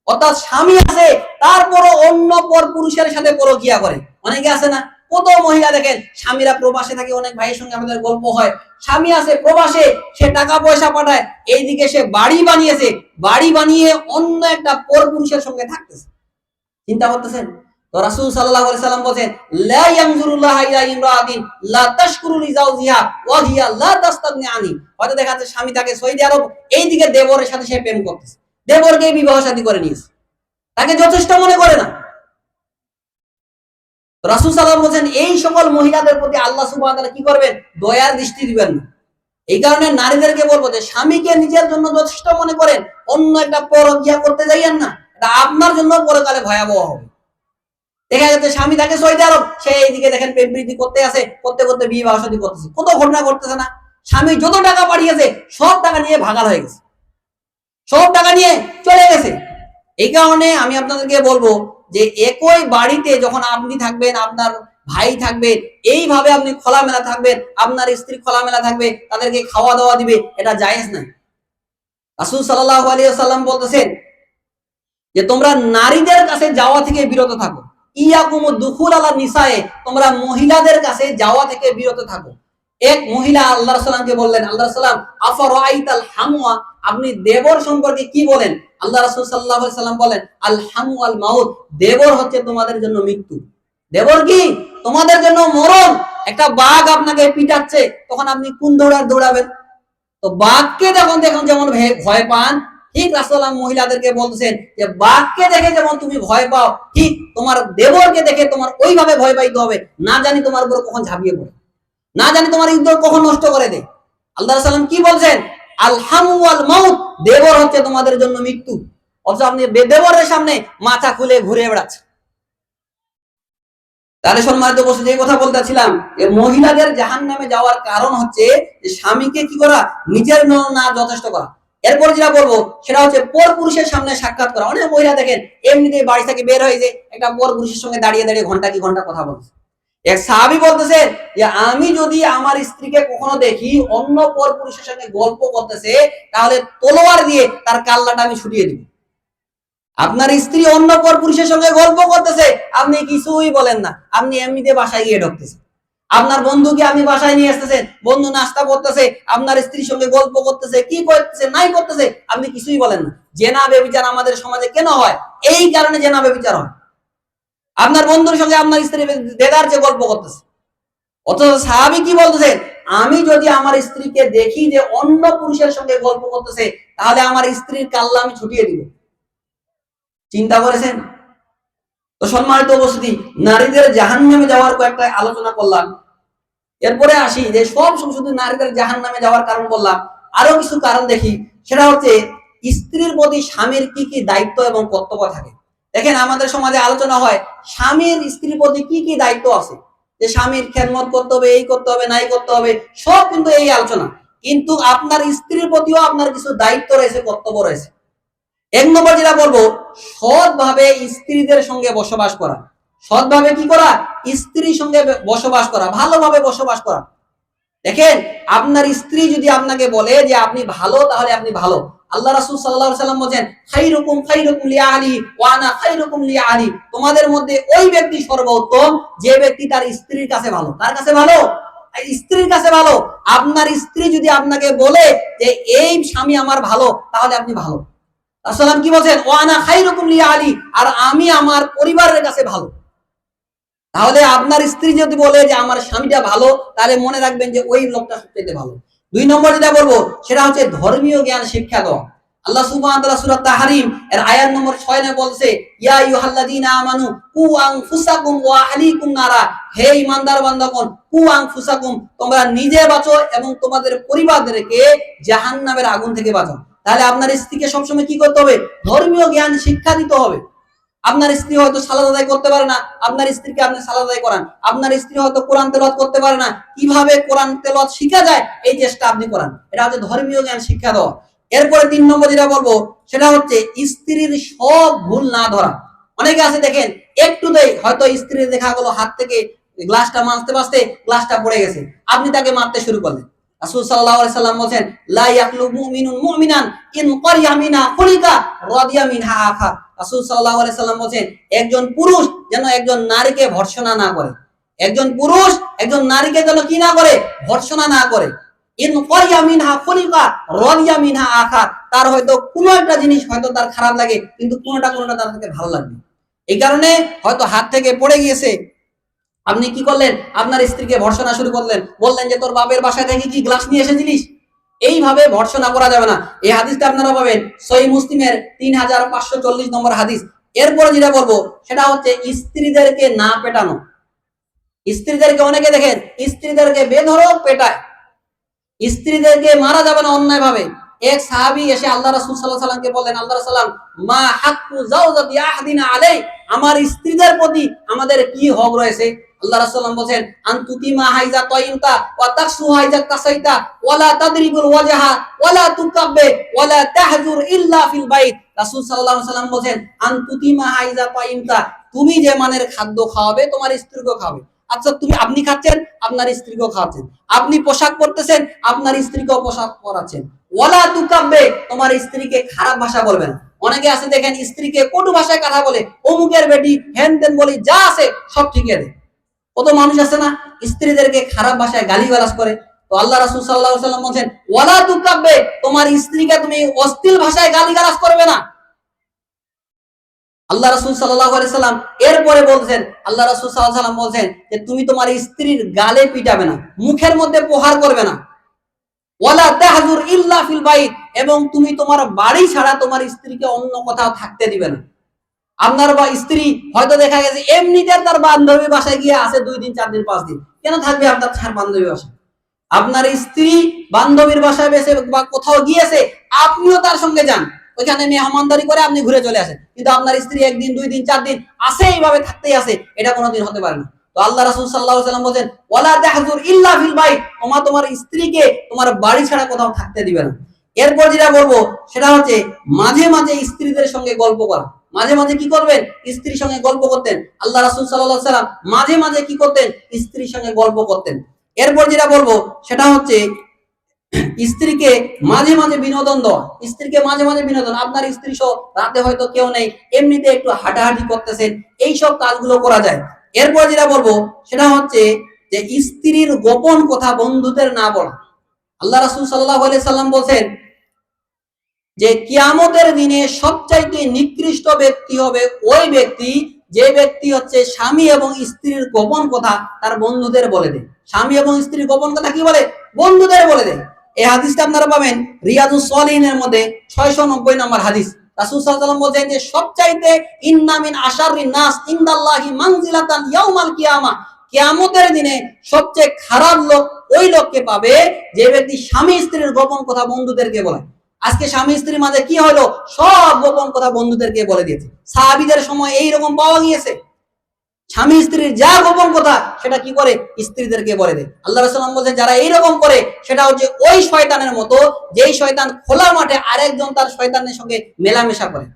অর্থাৎ স্বামী আছে তারপরও অন্য পর পুরুষের সাথে পরকিয়া করে। অনেকে আছে না, কত মহিলা দেখেন স্বামীরা প্রবাসে থাকে, অনেক ভাইয়ের সঙ্গে আমাদের গল্প হয়, স্বামী আছে প্রবাসে, সে টাকা পয়সা পাঠায়, এইদিকে সে বাড়ি বানিয়েছে, বাড়ি বানিয়ে অন্য একটা পর পুরুষের সঙ্গে থাকতেছে। চিন্তা করতেছেন? তো রাসূল সাল্লাল্লাহু আলাইহি সাল্লাম বলেন লা ইয়ানজুরুল্লাহু ইলা ইমরাতিন লা তাশকুরু লিজাওজিহা ওয়া হিয়া লা তাস্তাগনি আনি। হয়তো দেখা যাচ্ছে স্বামী তাকে সৌদি আরব, এইদিকে দেবরের সাথে সে প্রেম করতেছে, দেবরকে বিবাহ শাদী করে নিয়েছে, তাকে যথেষ্ট মনে করে না। রাসূল সাল্লাল্লাহু আলাইহি ওয়াসাল্লাম বলেন এই সকল মহিলাদের প্রতি আল্লাহ সুবহানাহু ওয়া তাআলা কি করবেন? দয়ার দৃষ্টি দিবেন না। এই কারণে নারীদেরকে বলবো যে স্বামীকে নিজের জন্য যথেষ্ট মনে করেন, অন্য একটা পরকিয়া করতে যাইয়েন না, এটা আপনার জন্য পরকালে ভয়াবহ হবে। দেখা যাচ্ছে স্বামী তাকে সৌদি আরব, সে এইদিকে দেখেন প্রেম প্রীতি করতে আছে, করতে করতে বিবাহ শাদী করতেছে, কত ঘটনা ঘটতেছে না? স্বামী যত টাকা পাঠিয়েছে সব টাকা নিয়ে ভাগার হয়ে গেছে, সব টাকা নিয়ে চলে গেছে। এই কারণে আমি আপনাদেরকে বলবো যে একই বাড়িতে যখন আপনি থাকবেন, আপনার ভাই থাকবে, এইভাবে আপনি খোলামেলা থাকবেন, আপনার স্ত্রী খোলামেলা থাকবে, তাদেরকে খাওয়া দাওয়া দিবে, এটা জায়েজ না। রাসূল সাল্লাল্লাহু আলাইহি ওয়াসাল্লাম বলতেছেন যে তোমরা নারীদের কাছে যাওয়া থেকে বিরত থাকো, ইয়াকুমুদ দুখুল আলা নিসায়ে, তোমরা মহিলাদের কাছে যাওয়া থেকে বিরত থাকো। এক মহিলা আল্লাহ রাসূলকে বললেন, আল্লাহ রাসূল আফরাআইতাল হামওয়া, আপনি দেবর সম্পর্কে কি বলেন? আল্লাহ রাসূল সাল্লাল্লাহু আলাইহি সাল্লাম বলেন আল হামু আল মাউত, দেবর হচ্ছে তোমাদের জন্য মৃত্যু। দেবর কি? তোমাদের জন্য মরণ। একটা বাঘ আপনাকে পিটাচ্ছে, তখন আপনি কোন দৌড়াবেন? তো বাঘকে দেখুন দেখুন যেমন ভয় পান, ঠিক রাসূলুল্লাহ মহিলাদেরকে বলতেছেন যে বাঘকে দেখে যেমন তুমি ভয় পাও, ঠিক তোমার দেবরকে দেখে তোমার ওইভাবে ভয় পাইতে হবে, না জানি তোমার উপর কখন ঝাঁপিয়ে পড়ে, না জানি তোমার ইজ্জত কখন নষ্ট করে দেয়। আল্লাহ রাসূল কি বলছেন? আল হামু ওয়াল মাউত, দেবর হচ্ছে তোমাদের জন্য মৃত্যু। অথচ আপনি দেবরের সামনে মাথা খুলে ঘুরে বেড়াচ্ছেন। তাহলে সম্মানিত বসে যে কথা বলতেছিলাম যে মহিলাদের জাহান্নামে যাওয়ার কারণ হচ্ছে যে স্বামীকে কি করা? নিজের না যথেষ্ট করা। এরপর যেটা বলবো সেটা হচ্ছে পর পুরুষের সামনে সাক্ষাৎ করা। অনেক মহিলা দেখেন এমনিতেই বাড়ি থেকে বের হয়ে যে একটা পর পুরুষের সঙ্গে দাঁড়িয়ে দাঁড়িয়ে ঘন্টা কি ঘন্টা কথা বলছে। এক সাহাবী বলতেছে যে আমি যদি আমার স্ত্রীকে কখনো দেখি অন্য পর পুরুষের সঙ্গে গল্প করতেছে, তাহলে তলোয়ার দিয়ে তার কাল্লাটা আমি ছুটিয়ে দিব। আপনার স্ত্রী অন্য পর পুরুষের সঙ্গে গল্প করতেছে, আপনি কিছুই বলেন না, আপনি এমনিতে বাসায় গিয়ে ঢুকতেছেন। আপনার বন্ধুকে আপনি বাসায় নিয়ে আসতেছেন, বন্ধু নাস্তা করতেছে, আপনার স্ত্রীর সঙ্গে গল্প করতেছে, কি করতেছে নাই করতেছে আপনি কিছুই বলেন না। জেনা ব্যভিচার আমাদের সমাজে কেন হয়? এই কারণে জেনা ব্যভিচার হয়। আপনার বন্ধুর সঙ্গে আপনার স্ত্রী দেদার যে গল্প করতেছে। অথচ সাহাবী কি বলতেছেন? আমি যদি আমার স্ত্রীকে দেখি যে অন্য পুরুষের সঙ্গে গল্প করতেছে, তাহলে আমার স্ত্রীর কাল্লা আমি ছুটিয়ে দিব। চিন্তা করেছেন? তো সম্মানিত উপস্থিতি, নারীদের জাহান্নামে যাওয়ার কয়েকটা আলোচনা করলাম। এরপরে আসি যে সব শুধু নারীদের জাহান্নামে যাওয়ার কারণ বললাম, আরো কিছু কারণ দেখি। সেটা হচ্ছে স্ত্রীর প্রতি স্বামীর কি কি দায়িত্ব এবং কর্তব্য থাকে। দেখেন আমাদের সমাজে আলোচনা হয় স্বামীর স্ত্রীর প্রতি কি কি দায়িত্ব আছে, যে স্বামীর খেদমত করতে হবে, এই করতে হবে, নাই করতে হবে, সব কিন্তু এই আলোচনা। কিন্তু আপনার স্ত্রীর প্রতিও আপনার কিছু দায়িত্ব রয়েছে, কর্তব্য রয়েছে। এক নম্বর যেটা বলবো, সৎভাবে স্ত্রীদের সঙ্গে বসবাস করা, সৎভাবে কি করা? স্ত্রীর সঙ্গে বসবাস করা, ভালোভাবে বসবাস করা। দেখেন, আপনার স্ত্রী যদি আপনাকে বলে যে আপনি ভালো, তাহলে আপনি ভালো। আল্লাহ রাসূল সাল্লাল্লাহু আলাইহি ওয়াসাল্লাম বলেন, খায়রুকুম খায়রুকুম লিআহলি ওয়া আনা খায়রুকুম লিআহলি। তোমাদের মধ্যে ওই ব্যক্তি সর্বোত্তম যে ব্যক্তি তার স্ত্রীর কাছে ভালো। তার কাছে ভালো? স্ত্রীর কাছে ভালো। আপনার স্ত্রী যদি আপনাকে বলে যে এই স্বামী আমার ভালো, তাহলে আপনি ভালো। রাসূল সাল্লাল্লাহু আলাইহি ওয়াসাল্লাম কি বলেন? ওয়া আনা খায়রুকুম লিআহলি, আর আমি আমার পরিবারের কাছে ভালো। তাহলে আপনার স্ত্রী যদি বলে যে আমার স্বামীটা ভালো, তাহলে মনে রাখবেন যে ওই লোকটা সবচেয়ে ভালো। 2 নম্বর যেটা বলবো সেটা হচ্ছে ধর্মীয় জ্ঞান শিক্ষা দেওয়া। আল্লাহ সুবহানাহু ওয়া তাআলা সূরা তাহরিম এর আয়াত নম্বর 6 এ বলছে, ইয়া আইয়ুহাল্লাযীনা আমানু কু আনফুসাকুম ওয়া আহলিকুম নারা। হে ঈমানদার বান্দাগণ, কু আনফুসাকুম, তোমরা নিজে বাঁচো এবং তোমাদের পরিবারদেরকে জাহান্নামের আগুন থেকে বাঁচাও। তাহলে আপনার স্ত্রীকে সবসময় কি করতে হবে? ধর্মীয় জ্ঞান শিক্ষা দিতে হবে। আপনার স্ত্রী হয়তো সালাত আদায় করতে পারে না, আপনার স্ত্রীকে আপনি সালাত আদায় করান। আপনার স্ত্রী হয়তো কোরআন তেলাওয়াত করতে পারে না, কিভাবে কোরআন তেলাওয়াত শিখা যায় এই চেষ্টা আপনি করান। এটা হচ্ছে ধর্মীয় জ্ঞান শিক্ষা দেওয়া। এরপরে 3 নম্বর যেটা বলবো সেটা হচ্ছে স্ত্রীর সব ভুল না ধরা। অনেকে আছে দেখেন, একটুতেই হয়তো স্ত্রীর দেখা গেল হাত থেকে গ্লাসটা মাজতে মাজতে গ্লাসটা পড়ে গেছে, আপনি তাকে মারতে শুরু করলেন। রাসূল সাল্লাল্লাহু আলাইহি সাল্লাম বলেন, লা ইয়াকলু মুমিনুন মুমিনান ইন ক্বারিয়া মিনা খুলিকা রাদিয়া মিনহা আখা। রাসূল সাল্লাল্লাহু আলাইহি সাল্লাম বলেন, একজন পুরুষ যেন একজন নারীকে ভর্ৎসনা না করে। একজন পুরুষ একজন নারীকে যেন কি না করে? ভর্ৎসনা না করে। ইন ক্বারিয়া মিনহা খুলিকা রাদিয়া মিনহা আখা। তার হয়তো কোনো একটা জিনিস হয়তো তার খারাপ লাগে, কিন্তু কোনোটা তার কাছে ভালো লাগবে। এই কারণে হয়তো হাত থেকে পড়ে গিয়েছে, আপনি কি করলেন? আপনার স্ত্রীকে ভর্ৎসনা শুরু করলেন, বললেন যে তোর বাপের বাসায় থেকে কি গ্লাস নিয়ে এসেছিলিস। এইভাবে ভর্ৎসনা করা যাবে না। এই হাদিসটা আপনারা পাবেন সহিহ মুসলিমের 3540 নম্বর হাদিস। এরপরে যেটা বলবো সেটা হচ্ছে স্ত্রীদেরকে না পেটানো। স্ত্রীদেরকে অনেকে দেখেন স্ত্রীদেরকে বেধড়ক পেটায়। স্ত্রীদেরকে মারা যাবে না অন্যায় ভাবে। এক সাহাবী এসে আল্লাহ রাসূল সাল্লাল্লাহু আলাইহি সাল্লামকে বললেন, আল্লাহ রাসূল, মা হাক্কু যাওজাতি আহাদিনা আলাই, আমার স্ত্রীদের প্রতি আমাদের কি হক রয়েছে? আল্লাহ রাসূল বলেন, আনতুতিমা হাইজা তাইনতা ওয়া তাকসু হাইজা কাসাইতা ওয়ালা তাদরিবুল ওয়াজহা ওয়ালা তুকাব্বে ওয়ালা তাহজুর ইল্লা ফিল বাইত। রাসূল সাল্লাল্লাহু আলাইহি সাল্লাম বলেন, আনতুতিমা হাইজা তাইনতা, তুমি যে মানের খাদ্য খাওয়াবে তোমার স্ত্রীকেও খাওয়াবে। আচ্ছা, আপনি খাচ্ছেন, আপনার স্ত্রীকেও খাওয়াচ্ছেন। আপনি পোশাক পরতেছেন, আপনার স্ত্রীকেও পোশাক পরাচ্ছেন। ওয়ালা তুকাব্বে, তোমার স্ত্রীকে খারাপ ভাষা বলবেন। অনেকে আছে দেখেন স্ত্রীকে কটু ভাষায় কথা বলে, অমুকের বেটি, হেন তেন বলি, যা আছে সব ঠিকই আছে। কত মানুষ আছে না স্ত্রীদেরকে খারাপ ভাষায় গালিগালাজ করে। তো আল্লাহ রাসূল সাল্লাল্লাহু আলাইহি ওয়াসাল্লাম বলেন, ওয়ালা তুকাব্বে, তোমার স্ত্রীকে তুমি অশ্লীল ভাষায় গালিগালাজ করবে না। আল্লাহ রাসূল সাল্লাল্লাহু আলাইহি সাল্লাম এরপরে বলছেন, আল্লাহ রাসূল সাল্লাল্লাহু আলাইহি সাল্লাম বলছেন যে তুমি তোমার স্ত্রীর গালে পিটাবে না, মুখের মধ্যে প্রহার করবে না। ওয়ালা তাহজুর ইল্লা ফিল বাইত, এবং তুমি তোমার বাড়ি ছাড়া তোমার স্ত্রীকে অন্য কোথাও থাকতে দিবে না। আপনার বা স্ত্রী হয়তো দেখা গেছে এমনিতে তার বান্ধবী বাসায় গিয়ে আছে 2 দিন 4 দিন 5 দিন, কেন থাকবে আপনার বান্ধবী বাসায়? আপনার স্ত্রী বান্ধবীর বাসায় বেসে বা কোথাও গিয়েছে, আপনিও তার সঙ্গে যান, ওইখানে মেহমানদারি করে আপনি ঘুরে চলে আসেন, কিন্তু আপনার স্ত্রী 1 দিন 2 দিন 4 দিন আছে, এইভাবে থাকতেই আছে, এটা কোনোদিন হতে পারে না। তো আল্লাহ রাসূল সাল্লাল্লাহু আলাইহি ওয়াসাল্লাম বলেন, ওয়ালা তাহজুর ইল্লা ফিল বাইত, তোমার স্ত্রীকে তোমার বাড়ি ছাড়া কোথাও থাকতে দিবে না। এরপর যেটা বলবো সেটা হচ্ছে মাঝে মাঝে স্ত্রীদের সঙ্গে গল্প করা। মাঝে মাঝে কি করবেন? স্ত্রীর সঙ্গে গল্প করতেন। আল্লাহ রাসূল সাল্লাল্লাহু আলাইহি ওয়াসাল্লাম মাঝে মাঝে কি করতেন? স্ত্রীর সঙ্গে গল্প করতেন। এরপর যেটা বলবো সেটা হচ্ছে স্ত্রীকে মাঝে মাঝে বিনোদন দেওয়া। স্ত্রীকে মাঝে মাঝে বিনোদন, আপনার স্ত্রী সহ রাতে হয়তো কেউ নেই, এমনিতে একটু হাঁটাহাঁটি করতেছেন, এইসব কাজগুলো করা যায়। এরপর যেটা বলবো সেটা হচ্ছে যে স্ত্রীর গোপন কথা বন্ধুদের না বলা। আল্লাহ রাসূল সাল্লাল্লাহু আলাইহি সাল্লাম বলেন যে কিয়ামতের দিনে সবচাইতে নিকৃষ্ট ব্যক্তি হবে ওই ব্যক্তি যে ব্যক্তি হচ্ছে স্বামী এবং স্ত্রীর গোপন কথা তার বন্ধুদের বলে দেয়। স্বামী এবং স্ত্রীর গোপন কথা কি বলে? বন্ধুদের বলে দেয়। এই হাদিসটা আপনারা পাবেন রিয়াদুস সালিহিনের মধ্যে 690 নম্বর হাদিস। রাসূল সাল্লাল্লাহু আলাইহি ওয়াসাল্লাম বলেন যে সবচাইতে ইন্না মিন আশারিন নাস ইনদাল্লাহি মানজিলাতান ইয়াউমাল কিয়ামাহ, কিয়ামতের দিনে সবচেয়ে খারাপ লোক ওই লোককে পাবে যে ব্যক্তি স্বামী স্ত্রীর গোপন কথা বন্ধুদেরকে বলে। আজকে স্বামী স্ত্রীর মাঝে কি হলো? সব গোপন কথা বন্ধুদেরকে বলে দিয়েছে। সাহাবীদের সময় এইরকম পাওয়া গিয়েছে, স্বামী স্ত্রীর যা গোপন কথা সেটা কি করে? স্ত্রীদেরকে বলে দেয়। আল্লাহ রাসূল বলেন যারা এইরকম করে সেটা হচ্ছে ওই শয়তানের মতো, যেই শয়তান খোলা মাঠে আরেকজন তার শয়তানের সঙ্গে মেলামেশা করে।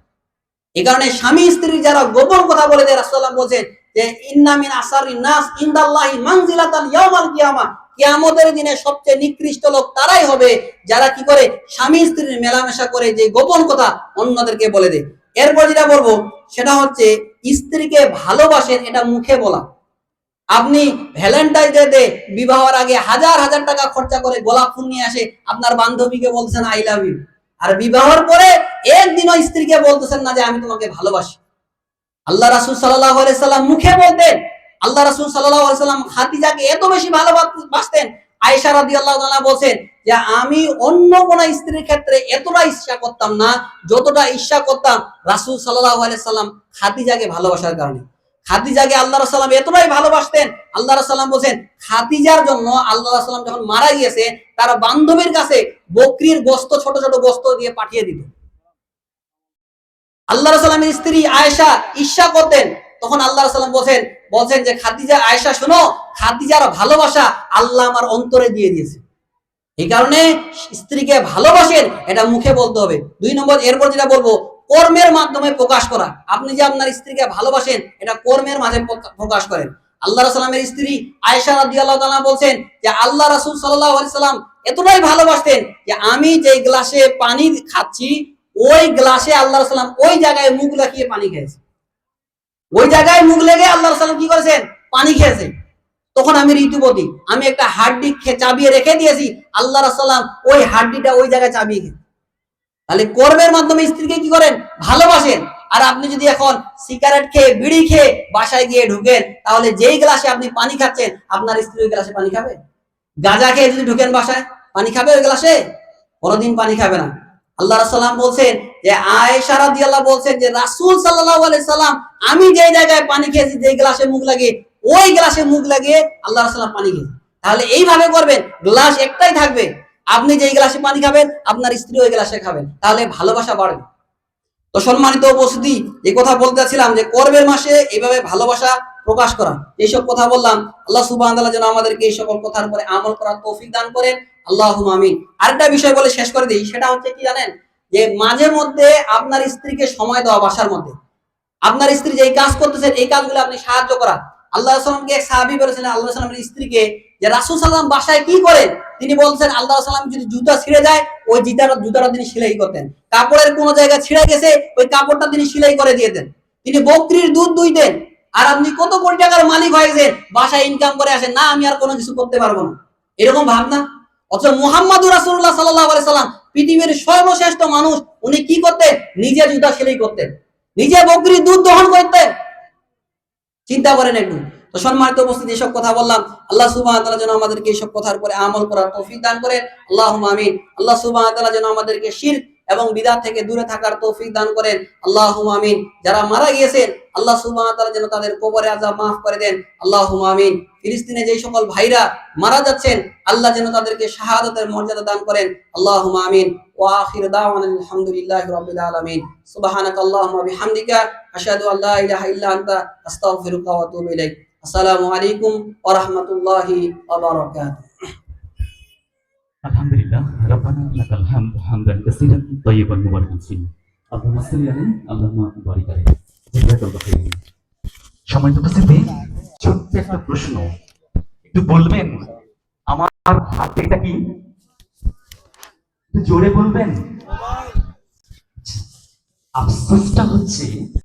এই কারণে স্বামী স্ত্রীর যারা গোপন কথা বলে দেয়, রাসূলুল্লাহ বলেন যে ইন্না মিন আসারিন নাস ইনদাল্লাহি মানজিলাতাল ইয়াউমাল কিয়ামা, কিয়ামতের দিনে সবচেয়ে নিকৃষ্ট লোক তারাই হবে যারা কি করে স্বামী স্ত্রীর মেলামেশা করে, যে গোপন কথা অন্যদেরকে বলে দেয়। এরপর যেটা বলবো সেটা হচ্ছে স্ত্রীকে ভালোবাসেন, এটা মুখে বলা। আপনি ভ্যালেন্টাইন ডে বিবাহের আগে হাজার হাজার টাকা খরচা করে গোলাপ ফুল নিয়ে আসে আপনার বান্ধবীকে বলছেন আই লাভ ইউ, আর বিবাহের পরে একদিনও স্ত্রীকে বলতেছেন না যে আমি তোমাকে ভালোবাসি। আল্লাহ রাসূল সাল্লাল্লাহু আলাইহি সাল্লাম মুখে বলতেন, আল্লাহ রাসূল সাল্লাল্লাহু আলাইহি সাল্লাম খাদিজাকে এত বেশি ভালোবাসতেন, আয়েশা রাদিয়াল্লাহু তাআলা বলেন যে আমি অন্য কোন স্ত্রীর ক্ষেত্রে এতটা ঈর্ষা করতাম না যতটা ঈর্ষা করতাম রাসূল সাল্লাল্লাহু আলাইহি সাল্লাম খাদিজাকে ভালোবাসার কারণে। খাদিজাকে আল্লাহ রাসূল সাল্লাম এতটাই ভালোবাসতেন, আল্লাহ রাসূল সাল্লাম বলেন খাদিজার জন্য আল্লাহ রাসূল সাল্লাম যখন মারা গিয়েছে তার বান্ধবীর কাছে বকরির গোশত, ছোট ছোট গোশত দিয়ে পাঠিয়ে দিত। আল্লাহ রাসূল সাল্লামের স্ত্রী আয়েশা ঈর্ষা করতেন, তখন আল্লাহ রাসূল সাল্লাম বলেন যে খাদিজা, আয়েশা শোনো, খাদিজার ভালোবাসা আল্লাহ আমার অন্তরে দিয়ে দিয়েছে। এই কারণে স্ত্রীকে ভালোবাসেন, এটা মুখে বলতে হবে। 2 নম্বর, এরপর যেটা বলবো কর্মের মাধ্যমে প্রকাশ করা। আপনি যে আপনার স্ত্রীকে ভালোবাসেন এটা কর্মের মাঝে প্রকাশ করেন। আল্লাহ রাসূল সাল্লামের স্ত্রী আয়েশা রাদিয়াল্লাহু তাআলা বলেন যে আল্লাহ রাসূল সাল্লাল্লাহু আলাইহি সাল্লাম এতটাই ভালোবাসতেন যে আমি যে গ্লাসে পানি খাচ্ছি ওই গ্লাসে আল্লাহ রাসূল সাল্লাম ওই জায়গায় মুখ লাগিয়ে পানি খেয়েছে, ওই জায়গায় মুখ লেগে আল্লাহ রাসূল সাল্লাম কি করেছেন, পানি খেয়েছেন। তখন আমি ঋতুবতী, আমি একটা হাড্ডি চাবিয়ে রেখে দিয়েছি, আল্লাহ রাসূল সাল্লাম ওই হাড্ডিটা ওই জায়গায় চাবিয়ে খেয়েছে। তাহলে কর্মের মাধ্যমে স্ত্রীকে কি করেন, ভালোবাসেন। আর আপনি যদি এখন সিগারেট খেয়ে বিড়ি খেয়ে বাসায় গিয়ে ঢুকেন, তাহলে যেই গ্লাসে আপনি পানি খাচ্ছেন আপনার স্ত্রী ওই গ্লাসে পানি খাবে? গাঁজা খেয়ে যদি ঢুকেন বাসায়, পানি খাবে ওই গ্লাসে? কোনোদিন পানি খাবে না। আল্লাহ রাসূল সাল্লাম বলছেন যে আয়েশা রাদিয়াল্লাহু বলছেন যে রাসূল সাল্লাল্লাহু আলাইহি সাল্লাম আমি যেই জায়গায় পানি খেয়েছি, যেই গ্লাসে মুখ লাগিয়ে ওই গ্লাসে মুখ লাগিয়ে আল্লাহ রাসূল সাল্লাম পানি খেয়েছে। তাহলে এইভাবে করবেন, গ্লাস একটাই থাকবে, আপনি যেই গ্লাসে পানি খাবেন আপনার স্ত্রী ওই গ্লাসে খাবেন, তাহলে ভালোবাসা বাড়বে। তো সম্মানিত উপস্থিতি, এই কথা বলতে চাচ্ছিলাম যে কর্মের মাসে এইভাবে ভালোবাসা প্রকাশ করা, এইসব কথা বললাম। আল্লাহ সুবহানাহু ওয়া তাআলা যেন আমাদেরকে এই সকল কথার উপরে আমল করার তৌফিক দান করেন, আল্লাহুম্মা আমিন। আরেকটা বিষয় বলে শেষ করে দিই, সেটা হচ্ছে কি জানেন, যে মাঝে মধ্যে আপনার স্ত্রীকে সময় দেওয়া, বাসার মধ্যে আপনার স্ত্রী যেই কাজ করতেছেন এই কাজগুলো আপনি সাহায্য করা। আল্লাহ রাসূল সাল্লাল্লাহু আলাইহি ওয়াসাল্লামকে এক সাহাবী বলেছিলেন আল্লাহ সাল্লামের স্ত্রীকে যে রাসূল সাল্লাল্লাহু আলাইহি ওয়াসাল্লাম বাসায় কি করেন, তিনি বলছেন আল্লাহ সাল্লাম যদি জুতা ছিঁড়ে যায় ওই জুতাটা তিনি সেলাই করতেন, কাপড়ের কোন জায়গায় ছিঁড়ে গেছে ওই কাপড়টা তিনি সেলাই করে দিতেন, তিনি বকরির দুধ দুইতেন। আর আপনি কত কোটি টাকার মালিক হয়ে গেছেন, বাসায় ইনকাম করে আসেন, না আমি আর কোনো কিছু করতে পারবো না, এরকম ভাবনা। অথচ মুহাম্মদুর রাসূলুল্লাহ সাল্লাল্লাহু আলাইহি সাল্লাম পৃথিবীর সর্বশ্রেষ্ঠ মানুষ, উনি কি করতেন, নিজে জুতা সেলাই করতেন, নিজে বকরির দুধ দহন করতেন। চিন্তা করেন একটু। তো সম্মানিত উপস্থিতি, এসব কথা বললাম, আল্লাহ সুবহানাহু ওয়া তাআলা যেন আমাদেরকে এইসব কথার উপরে আমল করার তৌফিক দান করেন, আল্লাহুম্মা আমিন। আল্লাহ সুবহানাহু ওয়া তাআলা যেন আমাদেরকে শিরক এবং বিদআত থেকে দূরে থাকার তৌফিক দান করেন, আল্লাহুম্মা আমিন। যারা মারা গিয়েছেন আল্লাহ সুবহানাহু ওয়া তাআলা যেন তাদের কবরে আযাব মাফ করে দেন, আল্লাহুম্মা আমিন। ফিলিস্তিনে যেই সকল ভাইরা মারা যাচ্ছেন আল্লাহ যেন তাদেরকে শাহাদাতের মর্যাদা দান করেন, আল্লাহুম্মা আমিন। ওয়া আখিরু দাওয়ানা আলহামদুলিল্লাহি রাব্বিল আলামিন। সুবহানাকাল্লাহুম্মা বিহামদিকা আশহাদু আল্লা ইলাহা ইল্লা আনতা আস্তাগফিরুকা ওয়া আতুবু ইলাইক। আসসালামু আলাইকুম ওয়া রাহমাতুল্লাহি ওয়া বারাকাতুহু। আলহামদুলিল্লাহ, রাব্বানা লাকাল হামদ হামদান কাসীরান তাইয়িবান মুবারাকান ফীহি। আল্লাহুম্মা সাল্লি আলাইহি আল্লাহুম্মা বারিক আলাইহি। জাযাকাল্লাহু খাইরান। সম্মানিত উপস্থিতি, ছোট্ট একটা প্রশ্ন, একটু বলবেন আমার হাতে এটা কি? একটু জোরে বলবেন। আফসোসটা হচ্ছে